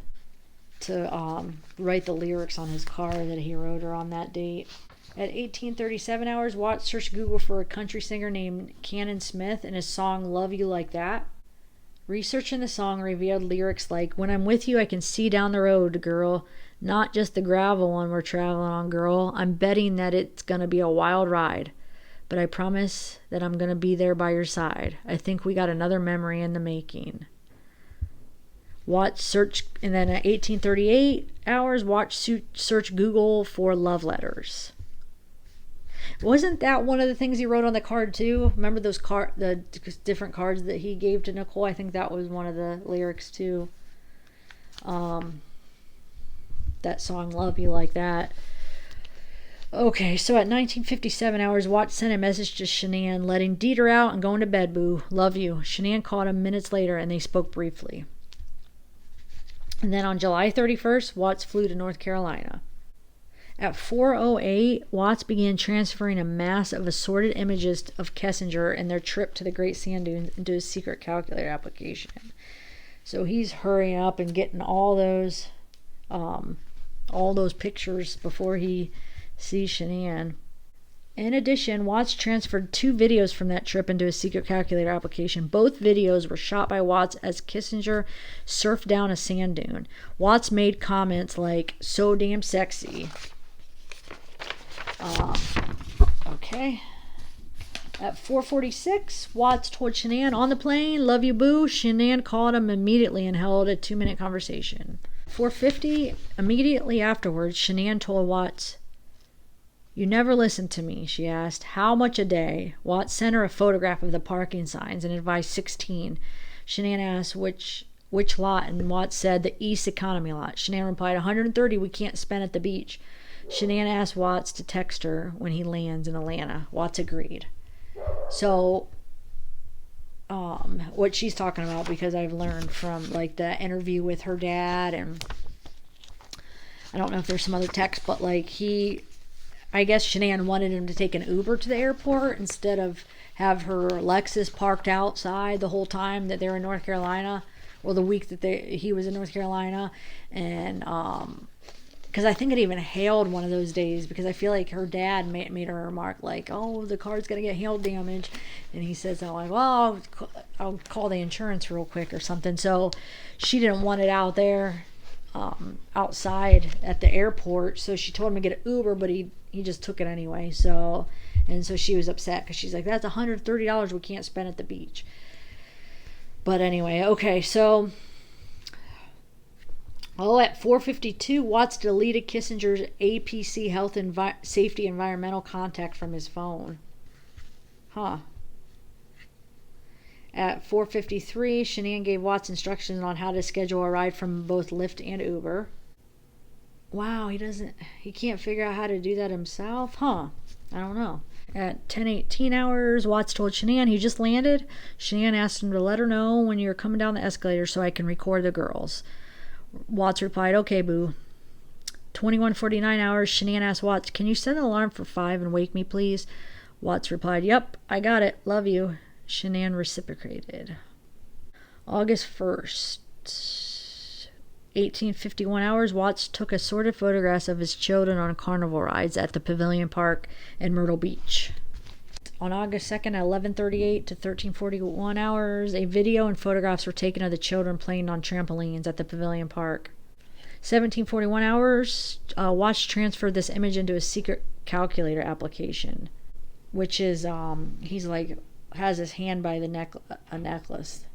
write the lyrics on his card that he wrote her on that date. At 18:37 hours, Watts searched Google for a country singer named Cannon Smith and his song Love You Like That. Researching the song revealed lyrics like, "When I'm with you, I can see down the road, girl. Not just the gravel one we're traveling on, girl. I'm betting that it's going to be a wild ride. But I promise that I'm going to be there by your side. I think we got another memory in the making." Watch search, and then at 18:38 hours, watch search Google for love letters. Wasn't that one of the things he wrote on the card too? Remember those the different cards that he gave to Nicole? I think that was one of the lyrics too. That song "Love You Like That." Okay, so at 19:57 hours, Watts sent a message to Shanann, letting Dieter out and going to bed, boo. Love you. Shanann called him minutes later and they spoke briefly. And then on July 31st, Watts flew to North Carolina. At 4:08, Watts began transferring a mass of assorted images of Kissinger and their trip to the Great Sand Dunes into his secret calculator application. So he's hurrying up and getting all those pictures before he sees Shanann. In addition, Watts transferred 2 videos from that trip into his secret calculator application. Both videos were shot by Watts as Kissinger surfed down a sand dune. Watts made comments like, "So damn sexy." Okay. At 4:46, Watts told Shanann on the plane, "Love you, boo." Shanann called him immediately and held a 2-minute conversation. 4:50, immediately afterwards, Shanann told Watts, "You never listened to me," she asked. "How much a day?" Watts sent her a photograph of the parking signs and advised 16. Shanann asked which lot, and Watts said the East Economy lot. Shanann replied, 130 we can't spend at the beach. Shanann asked Watts to text her when he lands in Atlanta. Watts agreed. So, what she's talking about, because I've learned from like the interview with her dad, and I don't know if there's some other text, but like I guess Shanann wanted him to take an Uber to the airport instead of have her Lexus parked outside the whole time that they were in North Carolina, or the week that he was in North Carolina, and because I think it even hailed one of those days, because I feel like her dad made a remark like, "Oh, the car's gonna get hail damage," and he says, "Oh, like, well, I'll call the insurance real quick or something." So she didn't want it out there outside at the airport, so she told him to get an Uber, but he just took it anyway. So she was upset because she's like, "That's $130 we can't spend at the beach." But anyway, okay, so at 4:52, Watts deleted Kissinger's APC Health and Safety Environmental contact from his phone. At 4:53, Shanann gave Watts instructions on how to schedule a ride from both Lyft and Uber. Wow, he can't figure out how to do that himself? I don't know. At 10:18 hours, Watts told Shanann he just landed. Shanann asked him to let her know when you're coming down the escalator so I can record the girls. Watts replied, "Okay, boo." 21:49 hours, Shanann asked Watts, "Can you set an alarm for 5 and wake me, please?" Watts replied, "Yep, I got it. Love you." Shanann reciprocated. August 1st, 18:51 hours, Watts took assorted photographs of his children on carnival rides at the Pavilion Park in Myrtle Beach. On August 2nd at 11:38 to 13:41 hours, a video and photographs were taken of the children playing on trampolines at the Pavilion Park. 1741 hours, Watts transferred this image into a secret calculator application, which is, he's like, has his hand by a necklace.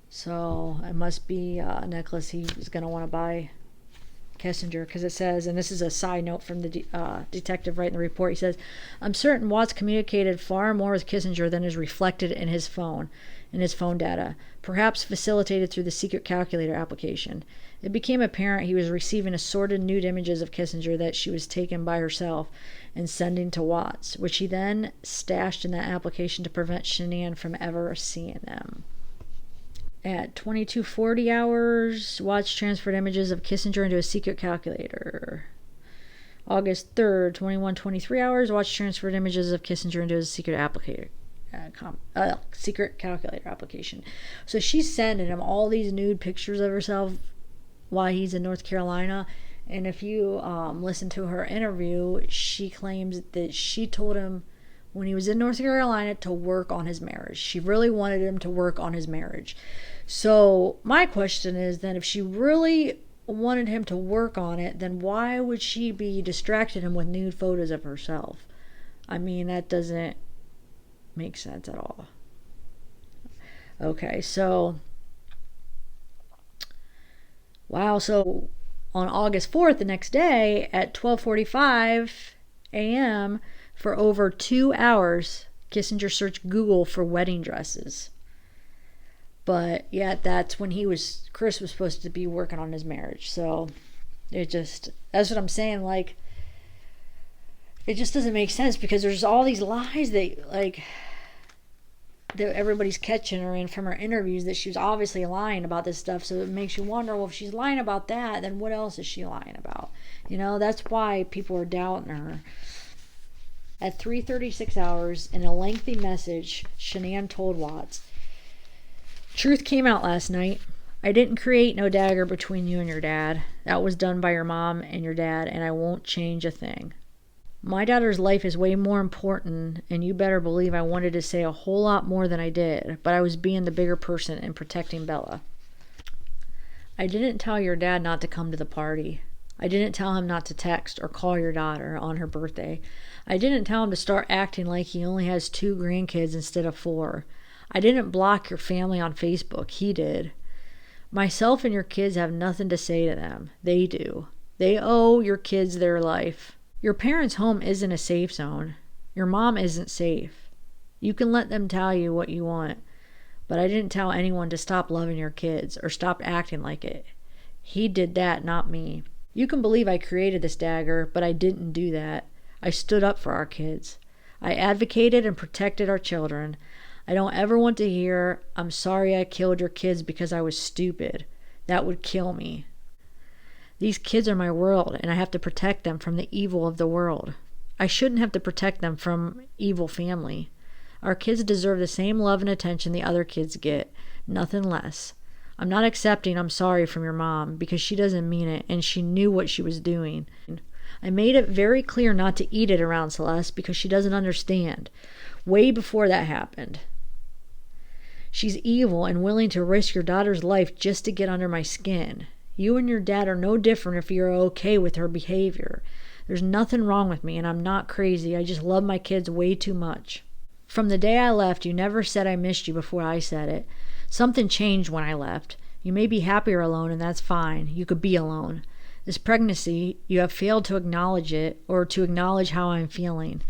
So it must be a necklace he's going to want to buy Kissinger, because it says, and this is a side note from the detective writing the report, he says, I'm certain Watts communicated far more with Kissinger than is reflected in his phone data, perhaps facilitated through the secret calculator application. It became apparent he was receiving assorted nude images of Kissinger that she was taking by herself and sending to Watts, which he then stashed in that application to prevent Shanann from ever seeing them. At 2240 hours, Watts transferred images of Kissinger into a secret calculator. August 3rd, 2123 hours, Watts transferred images of Kissinger into a secret calculator application. So she's sending him all these nude pictures of herself while he's in North Carolina. And if you listen to her interview, she claims that she told him when he was in North Carolina to work on his marriage. She really wanted him to work on his marriage. So my question is then, if she really wanted him to work on it, then why would she be distracting him with nude photos of herself? I mean, that doesn't make sense at all. Okay, so wow, so on August 4th, the next day at 12:45 a.m., for over 2 hours, Kissinger searched Google for wedding dresses. But yeah, that's when Chris was supposed to be working on his marriage. So that's what I'm saying. Like, it just doesn't make sense, because there's all these lies that everybody's catching her in from her interviews, that she was obviously lying about this stuff. So it makes you wonder, well, if she's lying about that, then what else is she lying about? That's why people are doubting her. At 3:36 hours, in a lengthy message, Shanann told Watts, truth came out last night. I didn't create no dagger between you and your dad. That was done by your mom and your dad, and I won't change a thing. My daughter's life is way more important, and you better believe I wanted to say a whole lot more than I did, but I was being the bigger person and protecting Bella. I didn't tell your dad not to come to the party. I didn't tell him not to text or call your daughter on her birthday. I didn't tell him to start acting like he only has 2 grandkids instead of 4. I didn't block your family on Facebook. He did. Myself and your kids have nothing to say to them. They do. They owe your kids their life. Your parents' home isn't a safe zone. Your mom isn't safe. You can let them tell you what you want, but I didn't tell anyone to stop loving your kids or stop acting like it. He did that, not me. You can believe I created this dagger, but I didn't do that. I stood up for our kids. I advocated and protected our children. I don't ever want to hear, I'm sorry I killed your kids because I was stupid. That would kill me. These kids are my world, and I have to protect them from the evil of the world. I shouldn't have to protect them from evil family. Our kids deserve the same love and attention the other kids get, nothing less. I'm not accepting I'm sorry from your mom, because she doesn't mean it, and she knew what she was doing. I made it very clear not to eat it around Celeste because she doesn't understand. Way before that happened. She's evil and willing to risk your daughter's life just to get under my skin. You and your dad are no different if you're okay with her behavior. There's nothing wrong with me, and I'm not crazy. I just love my kids way too much. From the day I left, you never said I missed you before I said it. Something changed when I left. You may be happier alone, and that's fine. You could be alone. This pregnancy, you have failed to acknowledge it, or to acknowledge how I'm feeling.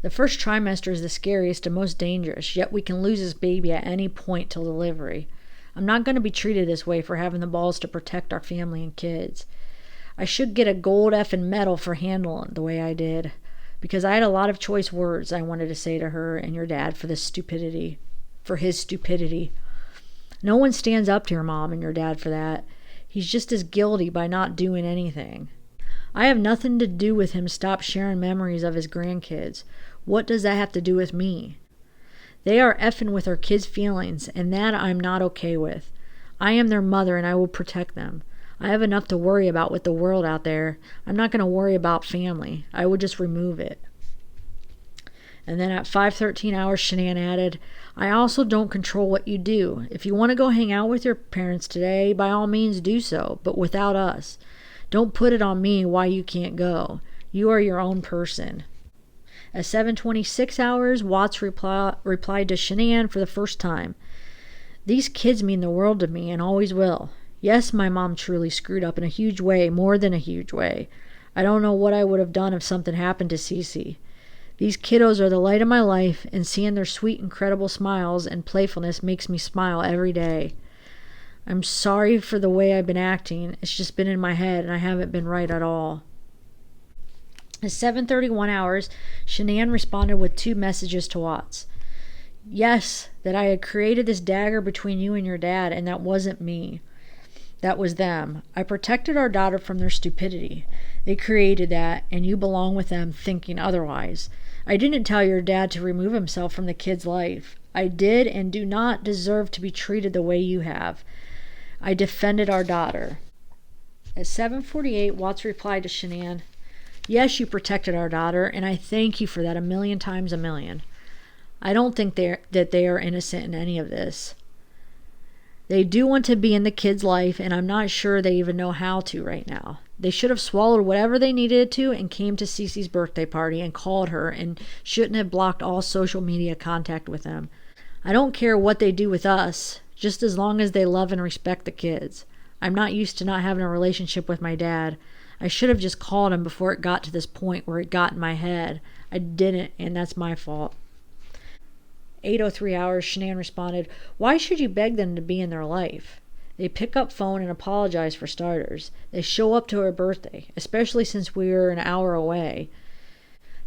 The first trimester is the scariest and most dangerous, yet we can lose this baby at any point till delivery. I'm not going to be treated this way for having the balls to protect our family and kids. I should get a gold effing medal for handling the way I did, because I had a lot of choice words I wanted to say to her and your dad for his stupidity. No one stands up to your mom and your dad for that. He's just as guilty by not doing anything. I have nothing to do with him stop sharing memories of his grandkids. What does that have to do with me? They are effing with our kids' feelings, and that I'm not okay with. I am their mother, and I will protect them. I have enough to worry about with the world out there. I'm not going to worry about family. I will just remove it. And then at 5:13 hours, Shanann added, I also don't control what you do. If you want to go hang out with your parents today, by all means do so, but without us. Don't put it on me why you can't go. You are your own person. At 7:26 hours, Watts replied to Shanann for the first time. These kids mean the world to me and always will. Yes, my mom truly screwed up in a huge way, more than a huge way. I don't know what I would have done if something happened to Cece. These kiddos are the light of my life, and seeing their sweet, incredible smiles and playfulness makes me smile every day. I'm sorry for the way I've been acting. It's just been in my head, and I haven't been right at all. At 7:31 hours, Shanann responded with 2 messages to Watts. Yes, that I had created this dagger between you and your dad, and that wasn't me. That was them. I protected our daughter from their stupidity. They created that, and you belong with them thinking otherwise. I didn't tell your dad to remove himself from the kid's life. I did and do not deserve to be treated the way you have. I defended our daughter. At 7:48, Watts replied to Shanann, yes, you protected our daughter, and I thank you for that 1,000,000 times 1,000,000. I don't think that they are innocent in any of this. They do want to be in the kid's life, and I'm not sure they even know how to right now. They should have swallowed whatever they needed to and came to Cece's birthday party and called her and shouldn't have blocked all social media contact with them. I don't care what they do with us, just as long as they love and respect the kids. I'm not used to not having a relationship with my dad. I should have just called him before it got to this point where it got in my head. I didn't, and that's my fault. 8:03 hours, Shanann responded, why should you beg them to be in their life? They pick up phone and apologize for starters. They show up to her birthday, especially since we were an hour away.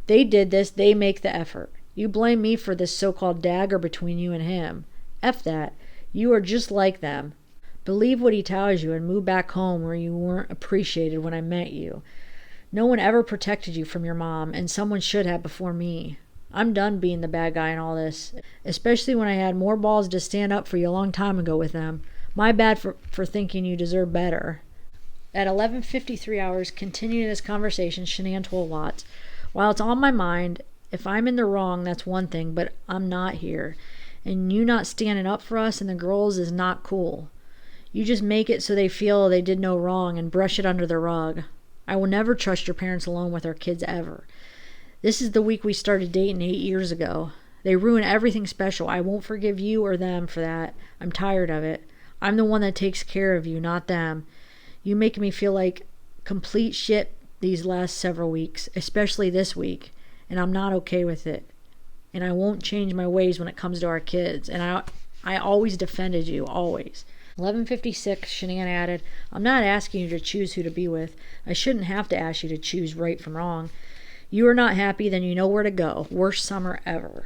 They did this, they make the effort. You blame me for this so-called dagger between you and him. F that. You are just like them. Believe what he tells you and move back home where you weren't appreciated when I met you. No one ever protected you from your mom, and someone should have before me. I'm done being the bad guy in all this, especially when I had more balls to stand up for you a long time ago with them. My bad for thinking you deserve better. At 11:53 hours, continuing this conversation, Shanann told Watts, while it's on my mind, if I'm in the wrong, that's one thing, but I'm not here. And you not standing up for us and the girls is not cool. You just make it so they feel they did no wrong and brush it under the rug. I will never trust your parents alone with our kids ever. This is the week we started dating 8 years ago. They ruin everything special. I won't forgive you or them for that. I'm tired of it. I'm the one that takes care of you, not them. You make me feel like complete shit these last several weeks, especially this week, and I'm not okay with it. And I won't change my ways when it comes to our kids. And I always defended you, always. 11:56, Shanann added, I'm not asking you to choose who to be with. I shouldn't have to ask you to choose right from wrong. You are not happy, then you know where to go. Worst summer ever.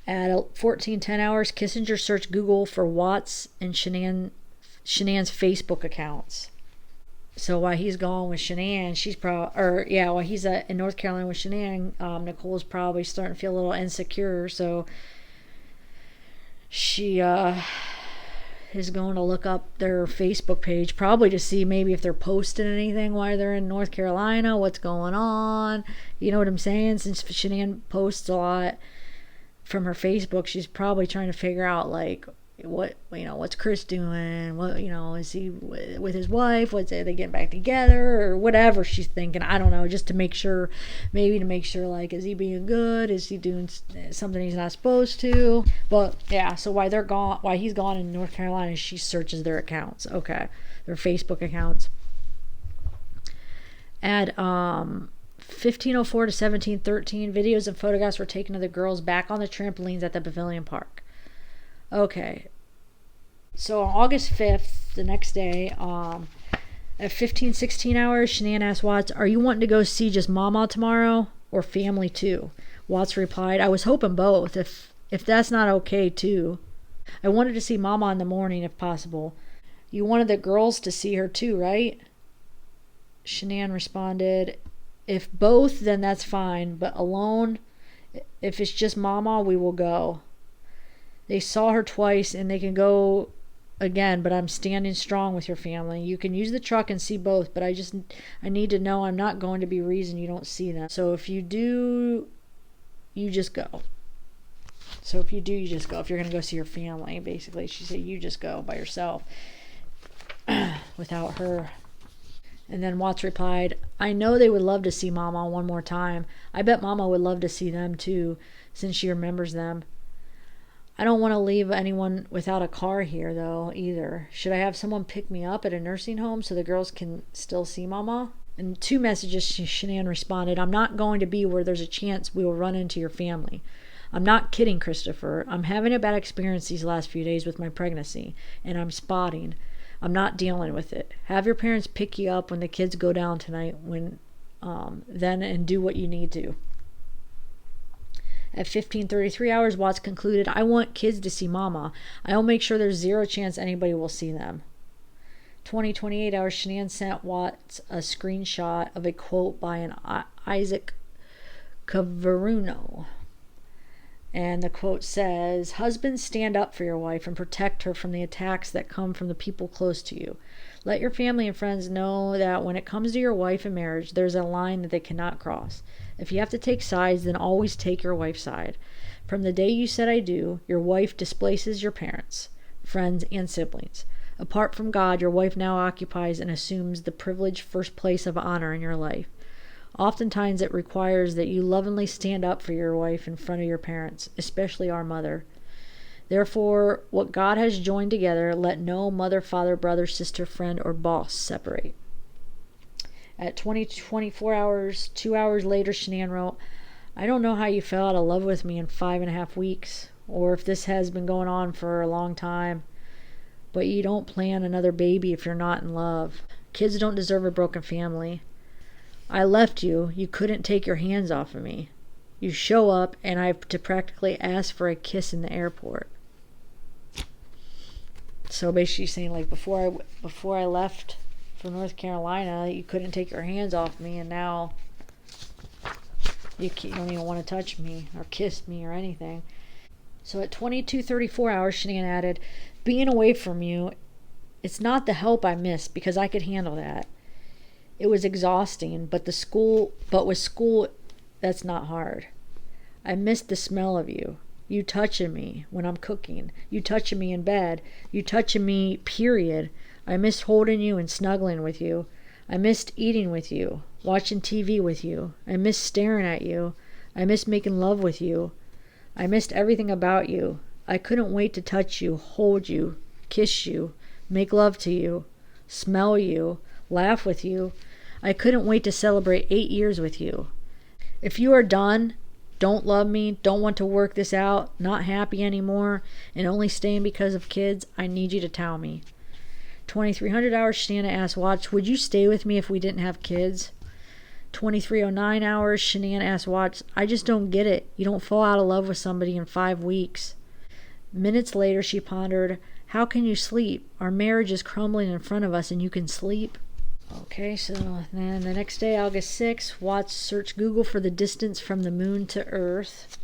At 14:10 hours, Kissinger searched Google for Watts and Shanann's Facebook accounts. So while he's gone with Shanann, while he's in North Carolina with Shanann, Nicole's probably starting to feel a little insecure. So she is going to look up their Facebook page, probably to see maybe if they're posting anything while they're in North Carolina, what's going on. You know what I'm saying? Since Shanann posts a lot from her Facebook, she's probably trying to figure out like what's Chris doing? What is he with his wife? Are they getting back together or whatever she's thinking? I don't know. Just to make sure, like, is he being good? Is he doing something he's not supposed to? But yeah, so while he's gone in North Carolina, she searches their accounts. Okay, their Facebook accounts. At 15:04 to 17:13, videos and photographs were taken of the girls back on the trampolines at the Pavilion Park. Okay, so on August 5th, the next day, at 15:16 hours, Shanann asked Watts, are you wanting to go see just Mama tomorrow or family too? Watts replied, I was hoping both, if that's not okay too. I wanted to see Mama in the morning if possible. You wanted the girls to see her too, right? Shanann responded, if both, then that's fine, but alone, if it's just Mama, we will go. They saw her twice and they can go again, but I'm standing strong with your family. You can use the truck and see both, but I need to know I'm not going to be reason you don't see them. So if you do, you just go. So if you do, you just go. If you're going to go see your family, basically, she said, you just go by yourself without her. And then Watts replied, I know they would love to see Mama one more time. I bet Mama would love to see them too, since she remembers them. I don't want to leave anyone without a car here, though, either. Should I have someone pick me up at a nursing home so the girls can still see Mama? In 2 messages, Shanann responded, I'm not going to be where there's a chance we will run into your family. I'm not kidding, Christopher. I'm having a bad experience these last few days with my pregnancy, and I'm spotting. I'm not dealing with it. Have your parents pick you up when the kids go down tonight, then and do what you need to. At 15:33 hours, Watts concluded, I want kids to see Mama. I'll make sure there's 0 chance anybody will see them. 28 hours, Shanann sent Watts a screenshot of a quote by an Isaac Cavaruno. And the quote says, husbands, stand up for your wife and protect her from the attacks that come from the people close to you. Let your family and friends know that when it comes to your wife and marriage, there's a line that they cannot cross. If you have to take sides, then always take your wife's side. From the day you said I do, your wife displaces your parents, friends, and siblings. Apart from God, your wife now occupies and assumes the privileged first place of honor in your life. Oftentimes it requires that you lovingly stand up for your wife in front of your parents, especially our mother. Therefore, what God has joined together, let no mother, father, brother, sister, friend, or boss separate. At 24 hours, 2 hours later, Shanann wrote, I don't know how you fell out of love with me in 5.5 weeks, or if this has been going on for a long time, but you don't plan another baby if you're not in love. Kids don't deserve a broken family. I left you. You couldn't take your hands off of me. You show up, and I have to practically ask for a kiss in the airport. So basically saying, like, before I left for North Carolina, you couldn't take your hands off me, and now you don't even want to touch me or kiss me or anything. So at 22:34 hours, Shanann added, being away from you, it's not the help I missed, because I could handle that. It was exhausting, but with school, that's not hard. I missed the smell of you. You touching me when I'm cooking. You touching me in bed. You touching me, period. I missed holding you and snuggling with you. I missed eating with you, watching TV with you. I missed staring at you. I missed making love with you. I missed everything about you. I couldn't wait to touch you, hold you, kiss you, make love to you, smell you, laugh with you. I couldn't wait to celebrate 8 years with you. If you are done, don't love me, don't want to work this out, not happy anymore, and only staying because of kids, I need you to tell me. 2300 hours, Shanann asked Watts, would you stay with me if we didn't have kids? 2309 hours, Shanann asked Watts, I just don't get it. You don't fall out of love with somebody in 5 weeks. Minutes later, she pondered, how can you sleep? Our marriage is crumbling in front of us and you can sleep? Okay, so then the next day, August 6th, Watts searched Google for the distance from the moon to Earth.